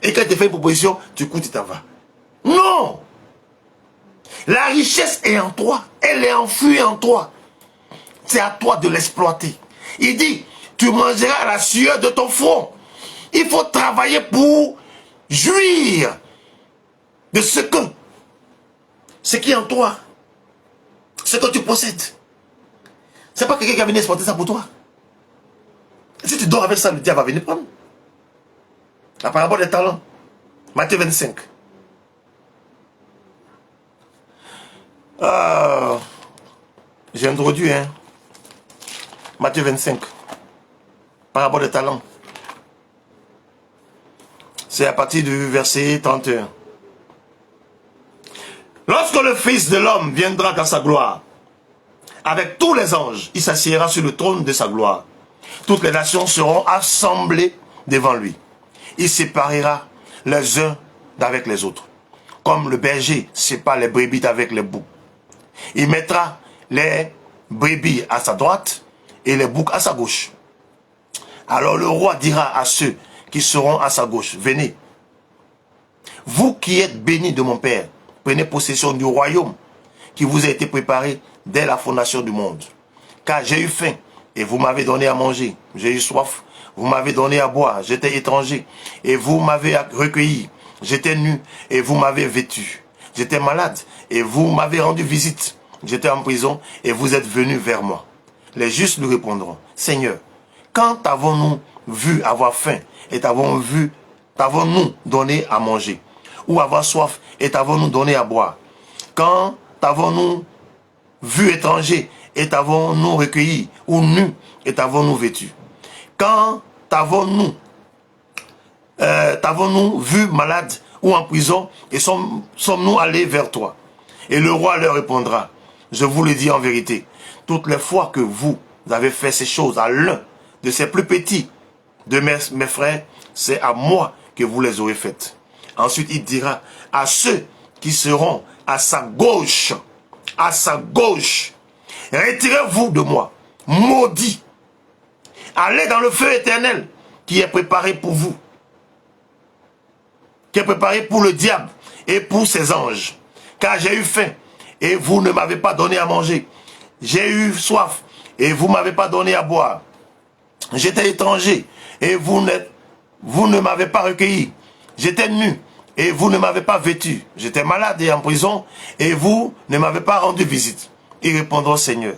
Et quand il te fait une proposition, tu cours, tu t'en vas. Non! La richesse est en toi. Elle est enfouie en toi. C'est à toi de l'exploiter. Il dit, tu mangeras la sueur de ton front. Il faut travailler pour jouir de ce qui est en toi. Ce que tu possèdes. C'est pas quelqu'un qui va venir exporter ça pour toi. Si tu dors avec ça, le diable va venir prendre. La parabole des talents. Matthieu 25. J'ai introduit, hein. Matthieu 25. Parabole des talents. C'est à partir du verset 31. Lorsque le Fils de l'homme viendra dans sa gloire, avec tous les anges, il s'assiera sur le trône de sa gloire. Toutes les nations seront assemblées devant lui. Il séparera les uns d'avec les autres, comme le berger sépare les brebis d'avec les boucs. Il mettra les brebis à sa droite et les boucs à sa gauche. Alors le roi dira à ceux qui seront à sa gauche, venez, vous qui êtes bénis de mon Père, prenez possession du royaume qui vous a été préparé dès la fondation du monde. Car j'ai eu faim et vous m'avez donné à manger. J'ai eu soif, vous m'avez donné à boire. J'étais étranger et vous m'avez recueilli. J'étais nu et vous m'avez vêtu. J'étais malade et vous m'avez rendu visite. J'étais en prison et vous êtes venus vers moi. Les justes lui répondront, Seigneur, quand avons-nous vu avoir faim et t'avons-nous donné à manger? Ou avoir soif et t'avons-nous donné à boire? Quand t'avons-nous vu étranger et t'avons-nous recueilli? Ou nu et t'avons-nous vêtu? Quand t'avons-nous vu malade ou en prison et sommes-nous allés vers toi? Et le roi leur répondra, je vous le dis en vérité, toutes les fois que vous avez fait ces choses à l'un de ces plus petits de mes frères, c'est à moi que vous les aurez faites. Ensuite, il dira à ceux qui seront à sa gauche, retirez-vous de moi, maudits, allez dans le feu éternel qui est préparé pour vous, qui est préparé pour le diable et pour ses anges. Car j'ai eu faim et vous ne m'avez pas donné à manger. J'ai eu soif et vous ne m'avez pas donné à boire. J'étais étranger et vous ne m'avez pas recueilli. J'étais nu et vous ne m'avez pas vêtu. J'étais malade et en prison et vous ne m'avez pas rendu visite. Ils répondront, Seigneur,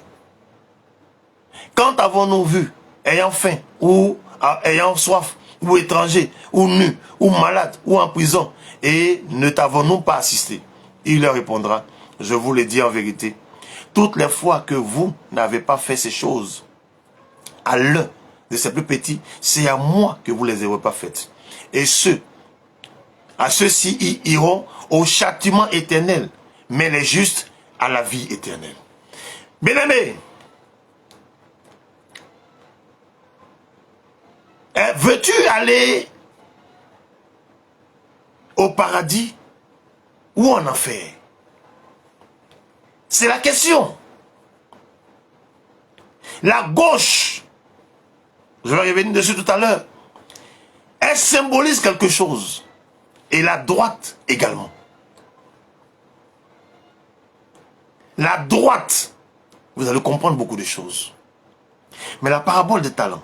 quand avons-nous vu, ayant faim ou ayant soif, ou étranger, ou nu, ou malade, ou en prison, et ne t'avons-nous pas assisté? Il leur répondra, je vous le dis en vérité, toutes les fois que vous n'avez pas fait ces choses à l'un de ces plus petits, c'est à moi que vous les aurez pas faites. Et à ceux-ci iront au châtiment éternel, mais les justes à la vie éternelle. Bien-aimés, veux-tu aller au paradis ou en enfer? C'est la question. La gauche, je vais revenir dessus tout à l'heure, elle symbolise quelque chose. Et la droite également. La droite, vous allez comprendre beaucoup de choses. Mais la parabole des talents,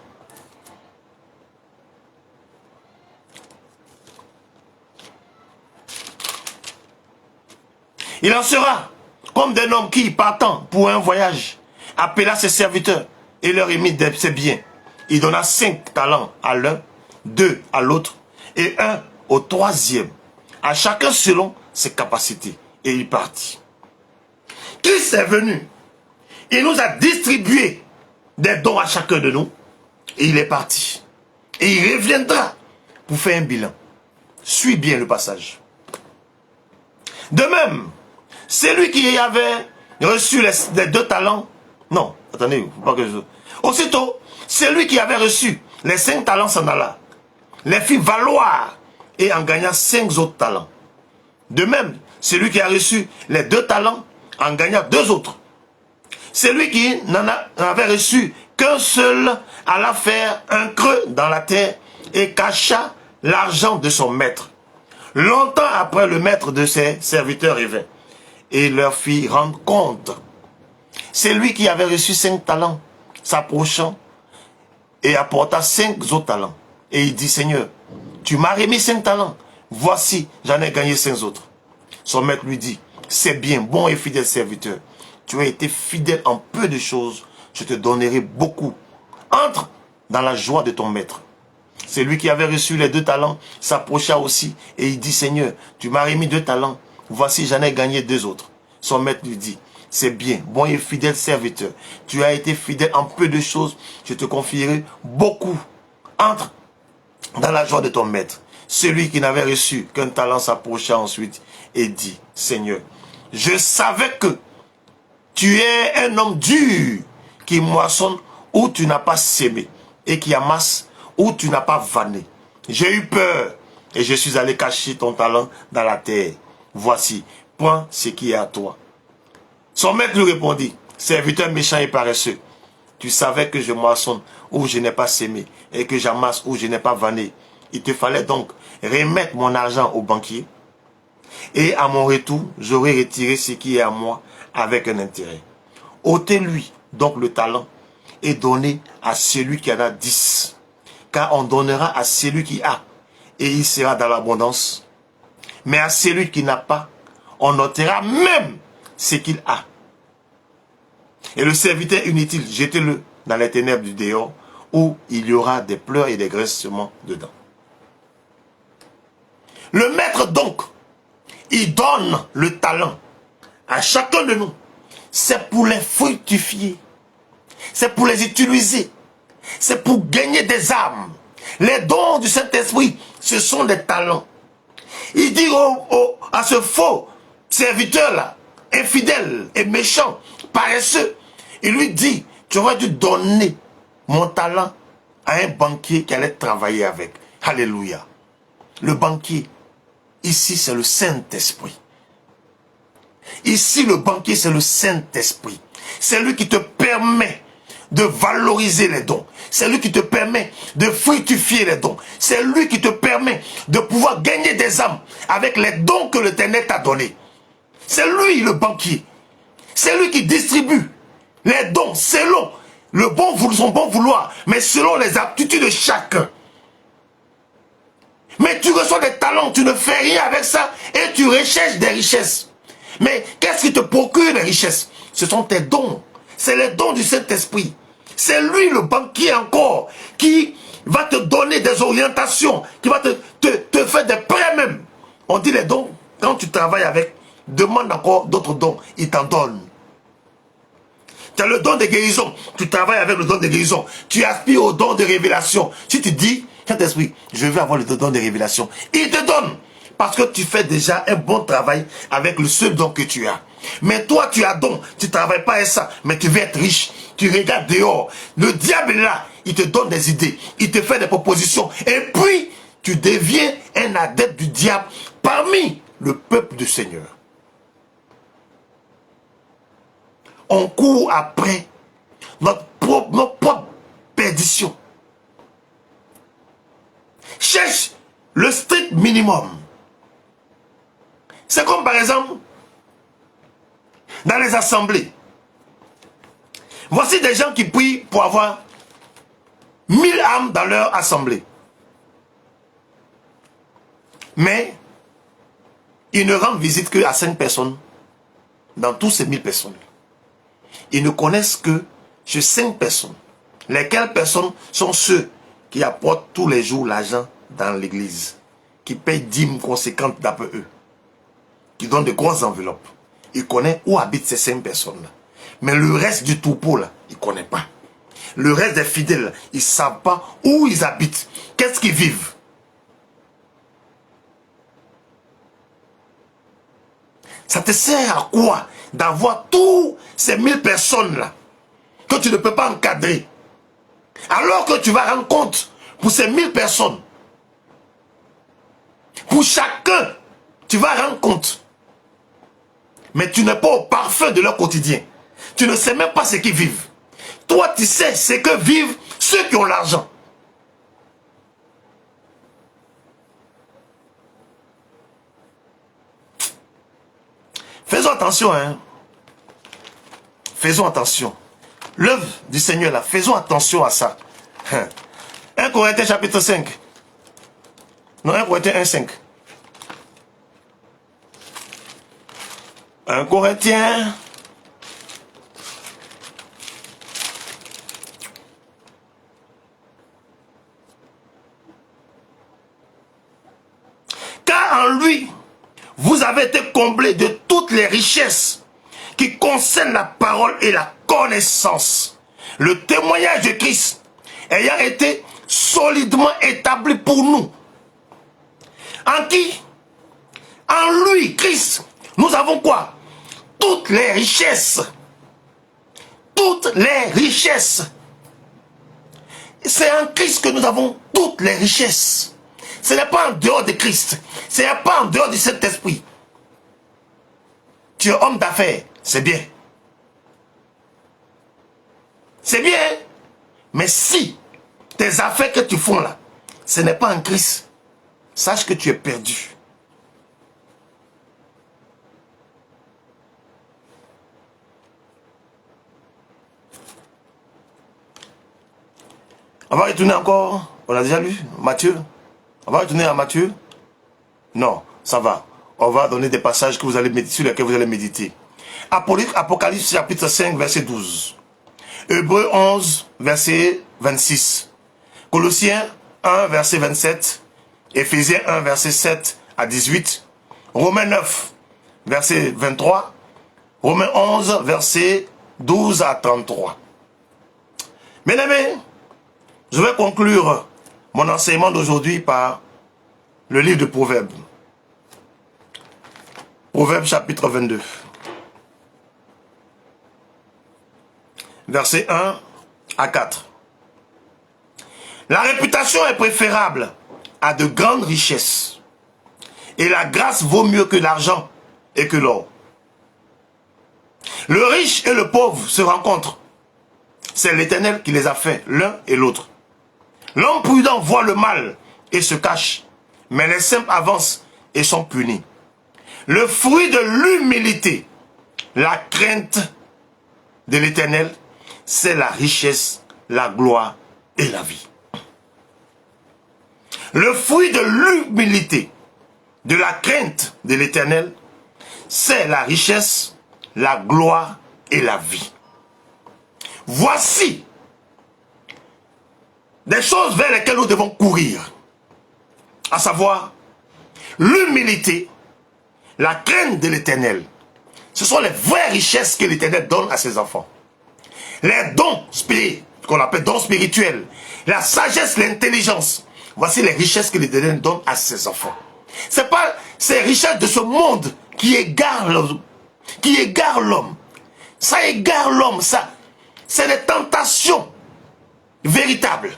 il en sera comme d'un homme qui, partant pour un voyage, appela ses serviteurs et leur émit ses biens. Il donna 5 talents à l'un, 2 à l'autre et 1 au troisième, à chacun selon ses capacités. Et il partit. Christ est venu. Il nous a distribué des dons à chacun de nous. Et il est parti. Et il reviendra pour faire un bilan. Suis bien le passage. De même, celui qui avait reçu les 2 talents, non, attendez, faut pas que je... Aussitôt, celui qui avait reçu les 5 talents s'en alla, les fit valoir et en gagna 5 autres talents. De même, celui qui a reçu les 2 talents en gagna 2 autres. Celui qui n'en avait reçu qu'un seul alla faire un creux dans la terre et cacha l'argent de son maître. Longtemps après, le maître de ses serviteurs revint et leur fit rendre compte. Celui qui avait reçu 5 talents s'approchant et apporta 5 autres talents. Et il dit, Seigneur, tu m'as remis 5 talents. Voici, j'en ai gagné 5 autres. Son maître lui dit, c'est bien, bon et fidèle serviteur. Tu as été fidèle en peu de choses, je te donnerai beaucoup. Entre dans la joie de ton maître. Celui qui avait reçu les 2 talents s'approcha aussi et il dit, Seigneur, tu m'as remis 2 talents. Voici, j'en ai gagné 2 autres. Son maître lui dit, c'est bien, bon et fidèle serviteur. Tu as été fidèle en peu de choses, je te confierai beaucoup. Entre dans la joie de ton maître. Celui qui n'avait reçu qu'un talent s'approcha ensuite et dit, Seigneur, je savais que tu es un homme dur qui moissonne où tu n'as pas sémé et qui amasse où tu n'as pas vanné. J'ai eu peur et je suis allé cacher ton talent dans la terre. Voici, prends ce qui est à toi. Son maître lui répondit, serviteur méchant et paresseux, tu savais que je moissonne où je n'ai pas sémé et que j'amasse où je n'ai pas vanné. Il te fallait donc remettre mon argent au banquier et à mon retour, j'aurais retiré ce qui est à moi avec un intérêt. Ôtez-lui donc le talent et donnez à celui qui en a 10. Car on donnera à celui qui a et il sera dans l'abondance. Mais à celui qui n'a pas, on ôtera même ce qu'il a. Et le serviteur inutile, jetez-le dans les ténèbres du dehors où il y aura des pleurs et des graissements dedans. Le maître donc, il donne le talent à chacun de nous. C'est pour les fructifier. C'est pour les utiliser. C'est pour gagner des âmes. Les dons du Saint-Esprit, ce sont des talents. Il dit à ce faux serviteur-là, infidèle et méchant, paresseux, il lui dit, tu aurais dû donner mon talent à un banquier qui allait travailler avec. Alléluia. Le banquier, ici c'est le Saint-Esprit. Ici le banquier c'est le Saint-Esprit. C'est lui qui te permet de valoriser les dons. C'est lui qui te permet de fructifier les dons. C'est lui qui te permet de pouvoir gagner des âmes avec les dons que l'Éternel t'a donnés. C'est lui le banquier. C'est lui qui distribue les dons selon son bon vouloir, mais selon les aptitudes de chacun. Mais tu reçois des talents, tu ne fais rien avec ça et tu recherches des richesses. Mais qu'est-ce qui te procure les richesses? Ce sont tes dons. C'est les dons du Saint-Esprit. C'est lui le banquier encore qui va te donner des orientations, qui va te faire des prêts même. On dit les dons, quand tu travailles avec, demande encore d'autres dons, il t'en donne. Tu as le don de guérison, tu travailles avec le don de guérison, tu aspires au don de révélation. Si tu dis, Saint-Esprit, je veux avoir le don de révélation, il te donne. Parce que tu fais déjà un bon travail avec le seul don que tu as. Mais toi, tu as don, tu ne travailles pas avec ça, mais tu veux être riche. Tu regardes dehors. Le diable est là, il te donne des idées, il te fait des propositions. Et puis, tu deviens un adepte du diable parmi le peuple du Seigneur. On court après notre propre perdition. Cherche le strict minimum. C'est comme par exemple, dans les assemblées. Voici des gens qui prient pour avoir 1000 âmes dans leur assemblée. Mais, ils ne rendent visite qu'à 5 personnes dans tous ces 1000 personnes. Ils ne connaissent que ces 5 personnes. Lesquelles personnes sont ceux qui apportent tous les jours l'argent dans l'église, qui payent dîmes conséquentes d'après eux, qui donnent de grosses enveloppes. Il connaît où habitent ces 5 personnes-là. Mais le reste du troupeau, là, il ne connaît pas. Le reste des fidèles, ils ne savent pas où ils habitent. Qu'est-ce qu'ils vivent? Ça te sert à quoi d'avoir tous ces 1000 personnes-là que tu ne peux pas encadrer? Alors que tu vas rendre compte pour ces 1000 personnes. Pour chacun, tu vas rendre compte. Mais tu n'es pas au parfum de leur quotidien. Tu ne sais même pas ce qu'ils vivent. Toi, tu sais ce que vivent ceux qui ont l'argent. Faisons attention, hein. Faisons attention. L'œuvre du Seigneur, là, faisons attention à ça. 1 Corinthiens chapitre 5. Non, 1 Corinthiens 1, 5. 1 Corinthiens. Car en lui, vous avez été comblés de toutes les richesses qui concernent la parole et la connaissance. Le témoignage de Christ ayant été solidement établi pour nous. En qui? En lui, Christ, nous avons quoi? Toutes les richesses. Toutes les richesses. C'est en Christ que nous avons toutes les richesses. Ce n'est pas en dehors de Christ. Ce n'est pas en dehors du Saint-Esprit. Tu es homme d'affaires, c'est bien. C'est bien. Mais si tes affaires que tu fais là, ce n'est pas en Christ, sache que tu es perdu. On va retourner encore. On a déjà lu Matthieu. On va retourner à Matthieu. Non, ça va. On va donner des passages que vous allez méditer, sur lesquels vous allez méditer. Apocalypse chapitre 5, verset 12. Hébreux 11, verset 26. Colossiens 1, verset 27. Éphésiens 1, verset 7 à 18. Romains 9, verset 23. Romains 11, verset 12 à 33. Bien-aimés, je vais conclure mon enseignement d'aujourd'hui par le livre de Proverbes. Proverbes chapitre 22. Versets 1 à 4. La réputation est préférable à de grandes richesses. Et la grâce vaut mieux que l'argent et que l'or. Le riche et le pauvre se rencontrent. C'est l'Éternel qui les a fait, l'un et l'autre. L'homme prudent voit le mal et se cache, mais les simples avancent et sont punis. Le fruit de l'humilité, la crainte de l'Éternel, c'est la richesse, la gloire et la vie. Le fruit de l'humilité, de la crainte de l'Éternel, c'est la richesse, la gloire et la vie. Voici des choses vers lesquelles nous devons courir, à savoir l'humilité, la crainte de l'Éternel. Ce sont les vraies richesses que l'Éternel donne à ses enfants. Les dons spirituels, qu'on appelle dons spirituels, la sagesse, l'intelligence. Voici les richesses que l'Éternel donne à ses enfants. Ce n'est pas ces richesses de ce monde qui égarent l'homme. Ça égare l'homme, ça. C'est des tentations véritables.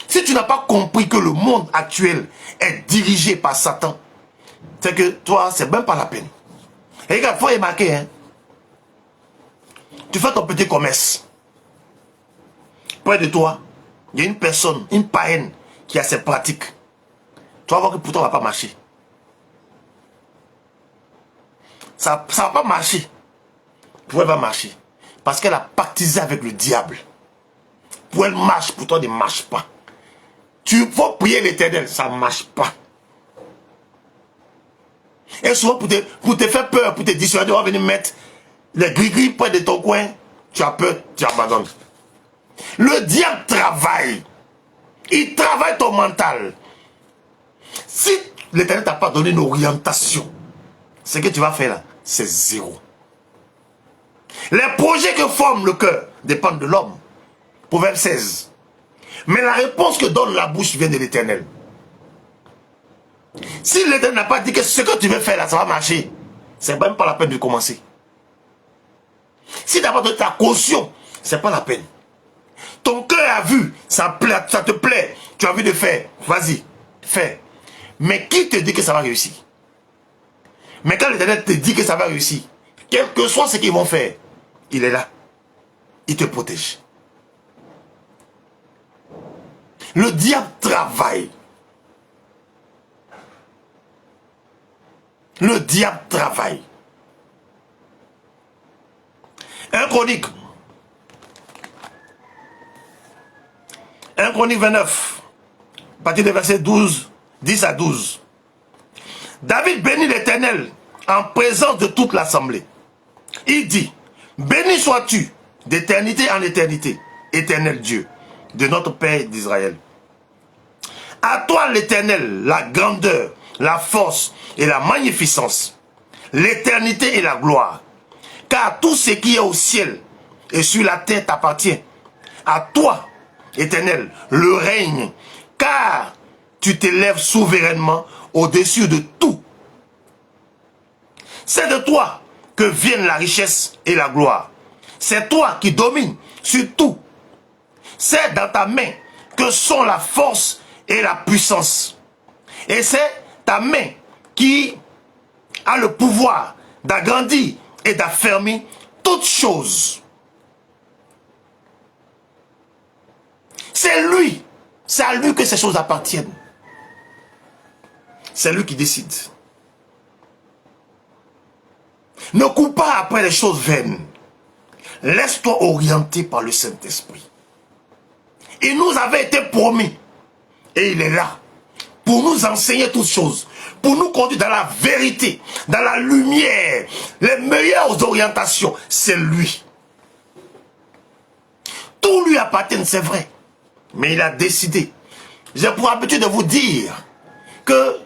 Si tu n'as pas compris que le monde actuel est dirigé par Satan, c'est que toi, c'est même pas la peine. Et regarde, il faut remarquer, hein. Tu fais ton petit commerce. Près de toi, il y a une personne, une païenne, qui a ses pratiques. Tu vas voir que pourtant, ça ne va pas marcher. Ça ne va pas marcher. Pour elle va marcher. Parce qu'elle a pactisé avec le diable. Pour elle marche, pour toi, ne marche pas. Tu faut prier l'Éternel, ça ne marche pas. Et souvent, pour te faire peur, pour te dissuader, on va venir mettre les gris-gris près de ton coin. Tu as peur, tu abandonnes. Le diable travaille. Il travaille ton mental. Si l'Éternel t'a pas donné une orientation, ce que tu vas faire là, c'est zéro. Les projets que forme le cœur dépendent de l'homme. Proverbe 16. Mais la réponse que donne la bouche vient de l'Éternel. Si l'Éternel n'a pas dit que ce que tu veux faire là, ça va marcher, c'est même pas la peine de commencer. Si tu n'as pas donné ta caution, c'est pas la peine. Ton cœur a vu, ça te plaît, tu as envie de faire, vas-y, fais. Mais qui te dit que ça va réussir? Mais quand l'Éternel te dit que ça va réussir, quel que soit ce qu'ils vont faire, il est là. Il te protège. Le diable travaille. Le diable travaille. 1 Chronique 29, à partir du verset 12, 10 à 12. David bénit l'Éternel en présence de toute l'assemblée. Il dit, béni sois-tu d'éternité en éternité, éternel Dieu, de notre Père d'Israël. À toi l'Éternel, la grandeur, la force et la magnificence, l'éternité et la gloire. Car tout ce qui est au ciel et sur la terre t'appartient. À toi, Éternel, le règne, car tu t'élèves souverainement au-dessus de tout. C'est de toi que viennent la richesse et la gloire. C'est toi qui domines sur tout. C'est dans ta main que sont la force et la puissance. Et c'est ta main qui a le pouvoir d'agrandir et d'affermir toutes choses. C'est lui. C'est à lui que ces choses appartiennent. C'est lui qui décide. Ne cours pas après les choses vaines. Laisse-toi orienter par le Saint-Esprit. Il nous avait été promis. Et il est là. Pour nous enseigner toutes choses. Pour nous conduire dans la vérité. Dans la lumière. Les meilleures orientations. C'est lui. Tout lui appartient, c'est vrai. Mais il a décidé. J'ai pour habitude de vous dire que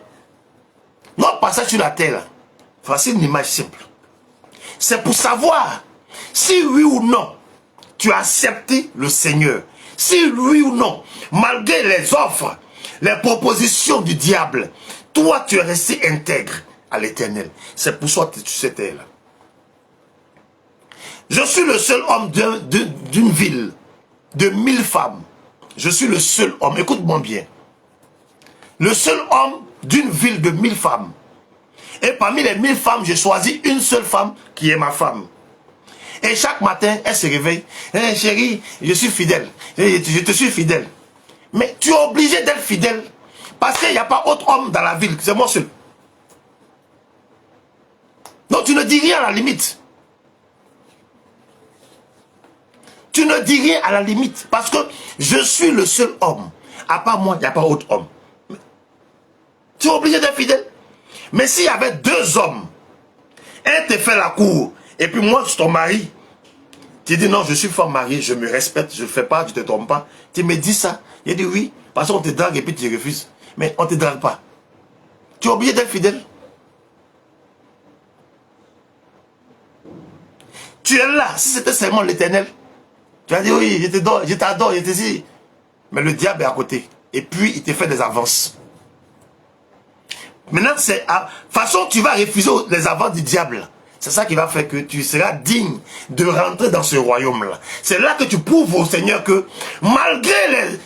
notre passage sur la terre, voici une image simple. C'est pour savoir si oui ou non tu as accepté le Seigneur. Si oui ou non, malgré les offres, les propositions du diable, toi tu es resté intègre à l'Éternel. C'est pour ça que tu étais là. Je suis le seul homme d'une ville de 1000 femmes. Je suis le seul homme, écoute-moi bien. Le seul homme d'une ville de 1000 femmes. Et parmi les 1000 femmes, j'ai choisi une seule femme qui est ma femme. Et chaque matin, elle se réveille. Hey, chérie, je suis fidèle. Je te suis fidèle. Mais tu es obligé d'être fidèle. Parce qu'il n'y a pas autre homme dans la ville. C'est moi seul. Donc tu ne dis rien à la limite. Tu ne dis rien à la limite. Parce que je suis le seul homme. À part moi, il n'y a pas autre homme. Tu es obligé d'être fidèle. Mais s'il y avait deux hommes, un te fait la cour, et puis moi, je suis ton mari, tu dis non, je suis fort marié, je me respecte, je ne fais pas, je ne te trompe pas. Tu me dis ça. Il dit oui, parce qu'on te drague et puis tu refuses. Mais on ne te drague pas. Tu es obligé d'être fidèle. Tu es là, si c'était seulement l'Éternel. Tu as dit oui, je t'adore, je te dis. Mais le diable est à côté. Et puis il te fait des avances. Maintenant, c'est à façon tu vas refuser les avances du diable. C'est ça qui va faire que tu seras digne de rentrer dans ce royaume-là. C'est là que tu prouves au Seigneur que malgré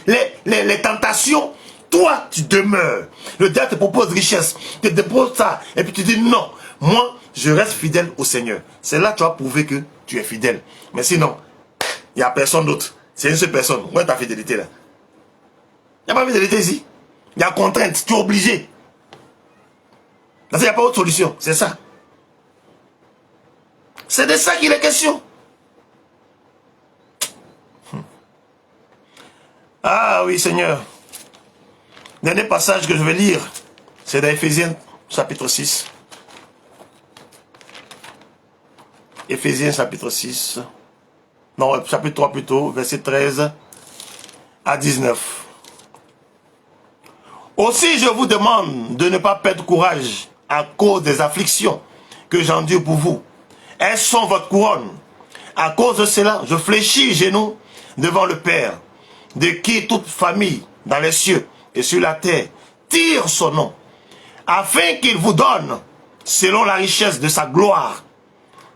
les tentations, toi, tu demeures. Le diable te propose richesse, te dépose ça, et puis tu dis non, moi, je reste fidèle au Seigneur. C'est là que tu vas prouver que tu es fidèle. Mais sinon, il n'y a personne d'autre. C'est une seule personne. Où est ta fidélité là? Il n'y a pas de fidélité ici. Il y a contrainte, tu es obligé. Parce qu'il n'y a pas autre solution, c'est ça. C'est de ça qu'il est question. Ah oui, Seigneur. Dernier passage que je vais lire, c'est dans Éphésiens chapitre 6. Éphésiens chapitre 6. Non, chapitre 3 plutôt, verset 13 à 19. Ô Aussi, je vous demande de ne pas perdre courage à cause des afflictions que j'endure pour vous. Elles sont votre couronne. À cause de cela, je fléchis genoux devant le Père, de qui toute famille dans les cieux et sur la terre tire son nom, afin qu'il vous donne, selon la richesse de sa gloire,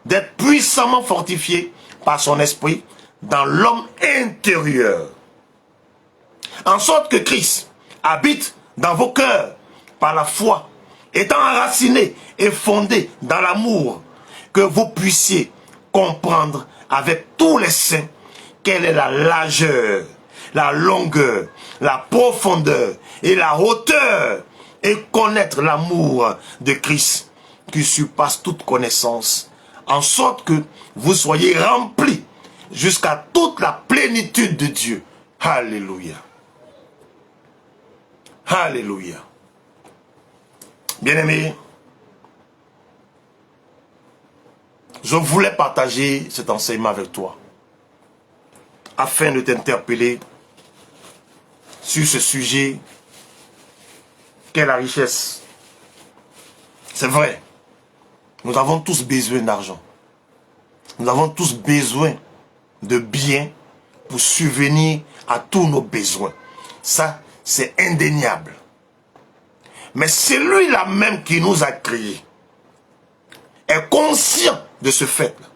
d'être puissamment fortifié par son esprit dans l'homme intérieur. En sorte que Christ habite dans vos cœurs par la foi, étant enraciné et fondé dans l'amour, que vous puissiez comprendre avec tous les saints quelle est la largeur, la longueur, la profondeur et la hauteur, et connaître l'amour de Christ qui surpasse toute connaissance, en sorte que vous soyez remplis jusqu'à toute la plénitude de Dieu. Alléluia. Alléluia. Bien-aimé, je voulais partager cet enseignement avec toi afin de t'interpeller sur ce sujet qu'est la richesse. C'est vrai, nous avons tous besoin d'argent. Nous avons tous besoin de biens pour subvenir à tous nos besoins. Ça, c'est indéniable. Mais celui-là même qui nous a créés est conscient de ce fait-là.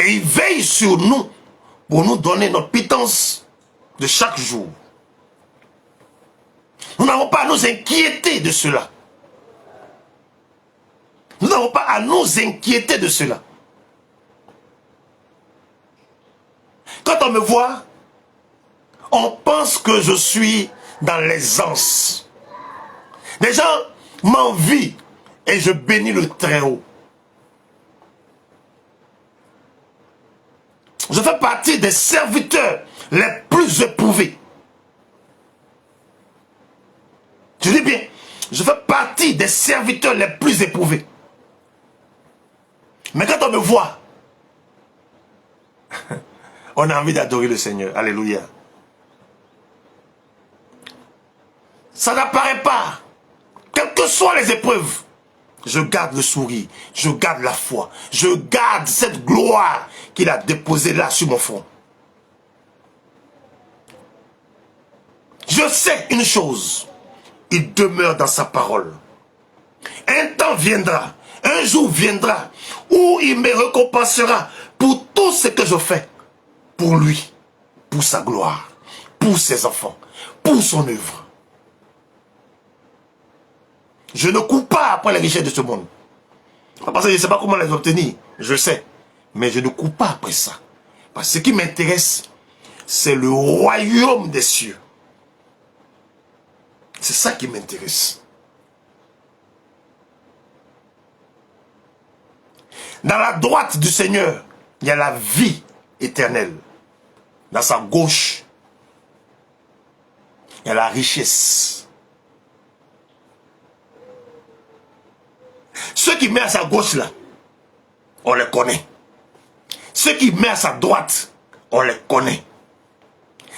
Et il veille sur nous pour nous donner notre pitance de chaque jour. Nous n'avons pas à nous inquiéter de cela. Nous n'avons pas à nous inquiéter de cela. Quand on me voit, on pense que je suis dans l'aisance. Les gens m'envient et je bénis le Très-Haut. Je fais partie des serviteurs les plus éprouvés. Je dis bien, je fais partie des serviteurs les plus éprouvés. Mais quand on me voit, on a envie d'adorer le Seigneur. Alléluia. Ça n'apparaît pas. Quelles que soient les épreuves, je garde le sourire, je garde la foi, je garde cette gloire qu'il a déposée là sur mon front. Je sais une chose, il demeure dans sa parole. Un temps viendra, un jour viendra, où il me récompensera pour tout ce que je fais, pour lui, pour sa gloire, pour ses enfants, pour son œuvre. Je ne cours pas après les richesses de ce monde. Parce que je ne sais pas comment les obtenir. Je sais. Mais je ne cours pas après ça. Parce que ce qui m'intéresse, c'est le royaume des cieux. C'est ça qui m'intéresse. Dans la droite du Seigneur, il y a la vie éternelle. Dans sa gauche, il y a la richesse. Ceux qui mettent à sa gauche là, on les connaît. Ceux qui mettent à sa droite, on les connaît.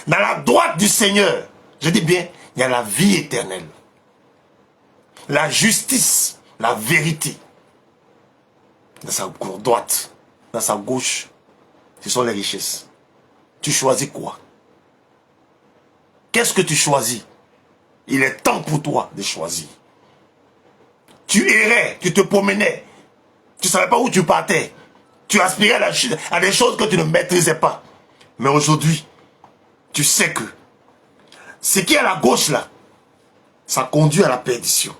Dans la droite du Seigneur, je dis bien, il y a la vie éternelle. La justice, la vérité. Dans sa droite, dans sa gauche, ce sont les richesses. Tu choisis quoi? Qu'est-ce que tu choisis? Il est temps pour toi de choisir. Tu errais, tu te promenais, tu ne savais pas où tu partais. Tu aspirais à des choses que tu ne maîtrisais pas. Mais aujourd'hui, tu sais que ce qui est à la gauche là, ça conduit à la perdition.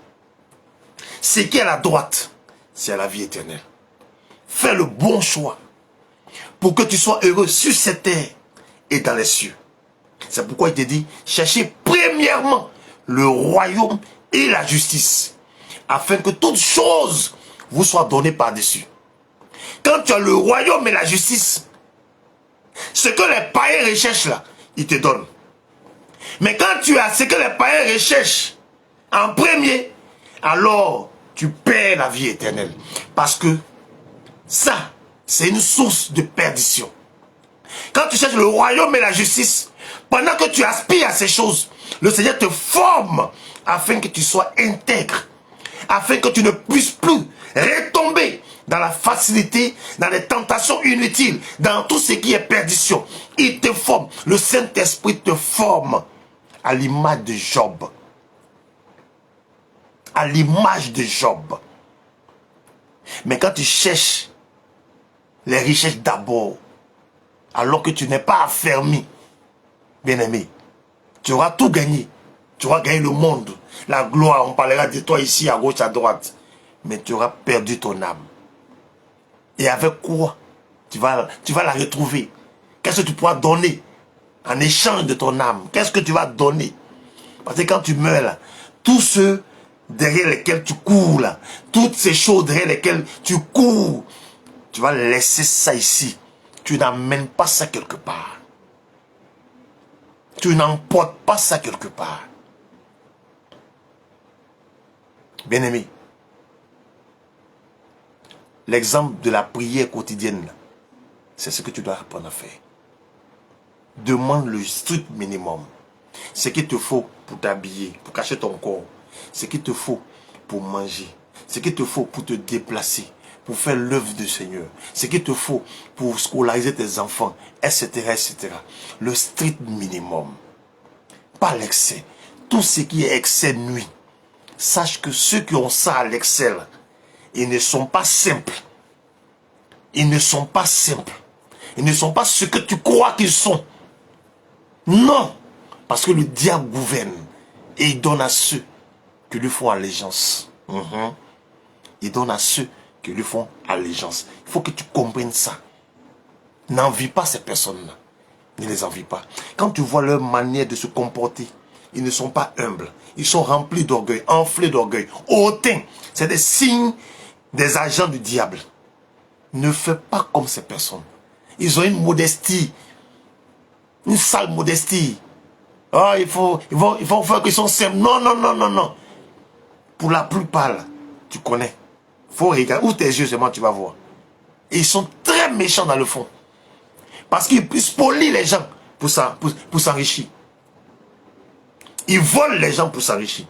Ce qui est à la droite, c'est à la vie éternelle. Fais le bon choix pour que tu sois heureux sur cette terre et dans les cieux. C'est pourquoi il te dit, cherchez premièrement le royaume et la justice, afin que toutes choses vous soient données par-dessus. Quand tu as le royaume et la justice, ce que les païens recherchent là, ils te donnent. Mais quand tu as ce que les païens recherchent en premier, alors tu perds la vie éternelle. Parce que ça, c'est une source de perdition. Quand tu cherches le royaume et la justice, pendant que tu aspires à ces choses, Le Seigneur te forme afin que tu sois intègre, afin que tu ne puisses plus retomber dans la facilité, dans les tentations inutiles, dans tout ce qui est perdition. Il te forme. Le Saint-Esprit te forme à l'image de Job. À l'image de Job. Mais quand tu cherches les richesses d'abord, alors que tu n'es pas affermi, bien-aimé, tu auras tout gagné. Tu auras gagné le monde, la gloire, on parlera de toi ici à gauche, à droite. Mais tu auras perdu ton âme. Et avec quoi tu vas la retrouver? Qu'est-ce que tu pourras donner en échange de ton âme? Qu'est-ce que tu vas donner? Parce que quand tu meurs là, tous ceux derrière lesquels tu cours là, toutes ces choses derrière lesquelles tu cours, tu vas laisser ça ici. Tu n'amènes pas ça quelque part. Tu n'emportes pas ça quelque part. Bien-aimé, l'exemple de la prière quotidienne, c'est ce que tu dois apprendre à faire. Demande le strict minimum. Ce qu'il te faut pour t'habiller, pour cacher ton corps. Ce qu'il te faut pour manger. Ce qu'il te faut pour te déplacer, pour faire l'œuvre du Seigneur. Ce qu'il te faut pour scolariser tes enfants, etc., etc. Le strict minimum. Pas l'excès. Tout ce qui est excès nuit. Sache que ceux qui ont ça à l'excès, ils ne sont pas simples. Ils ne sont pas simples. Ils ne sont pas ce que tu crois qu'ils sont. Non. Parce que le diable gouverne. Et il donne à ceux qui lui font allégeance. Il donne à ceux qui lui font allégeance. Il faut que tu comprennes ça. N'envie pas ces personnes-là. Ne les envie pas. Quand tu vois leur manière de se comporter, ils ne sont pas humbles. Ils sont remplis d'orgueil, enflés d'orgueil, hautains. C'est des signes des agents du diable. Ne fais pas comme ces personnes. Ils ont une modestie. Une sale modestie. Oh, ils vont faire qu'ils sont simples. Non, non, non, non, non. Pour la plupart, là, tu connais. Faut regarder. Ouvre tes yeux seulement, tu vas voir. Et ils sont très méchants dans le fond. Parce qu'ils spolient les gens pour s'enrichir. Ils volent les gens pour s'enrichir.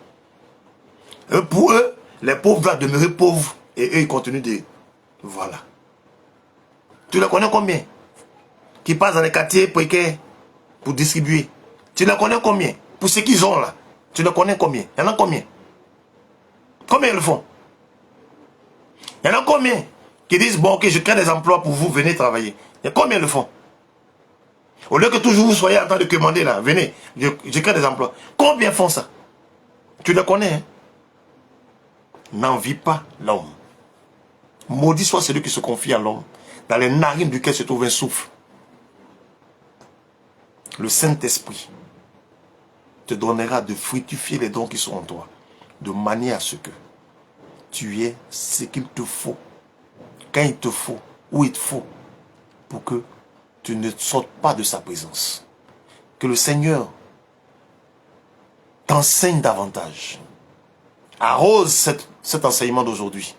Pour eux, les pauvres doivent demeurer pauvres. Et eux, ils continuent de... Voilà. Tu les connais combien? Qui passent dans les quartiers précaires pour distribuer. Tu les connais combien? Pour ce qu'ils ont là. Tu les connais combien? Il y en a combien? Combien ils le font? Il y en a combien qui disent, bon, ok, je crée des emplois pour vous, venez travailler. Il y a combien ils le font? Au lieu que toujours vous soyez en train de commander là, venez, je crée des emplois. Combien font ça? Tu le connais, hein? N'envie pas l'homme. Maudit soit celui qui se confie à l'homme, dans les narines duquel se trouve un souffle. Le Saint-Esprit te donnera de fructifier les dons qui sont en toi, de manière à ce que tu aies ce qu'il te faut, quand il te faut, où il te faut, pour que tu ne sortes pas de sa présence. Que le Seigneur t'enseigne davantage. Arrose cet enseignement d'aujourd'hui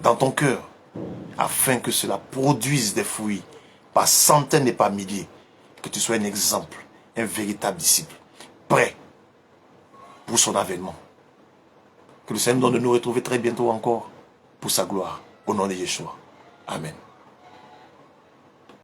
dans ton cœur, afin que cela produise des fruits par centaines et par milliers. Que tu sois un exemple, un véritable disciple, prêt pour son avènement. Que le Seigneur nous donne de nous retrouver très bientôt encore pour sa gloire. Au nom de Yeshua. Amen.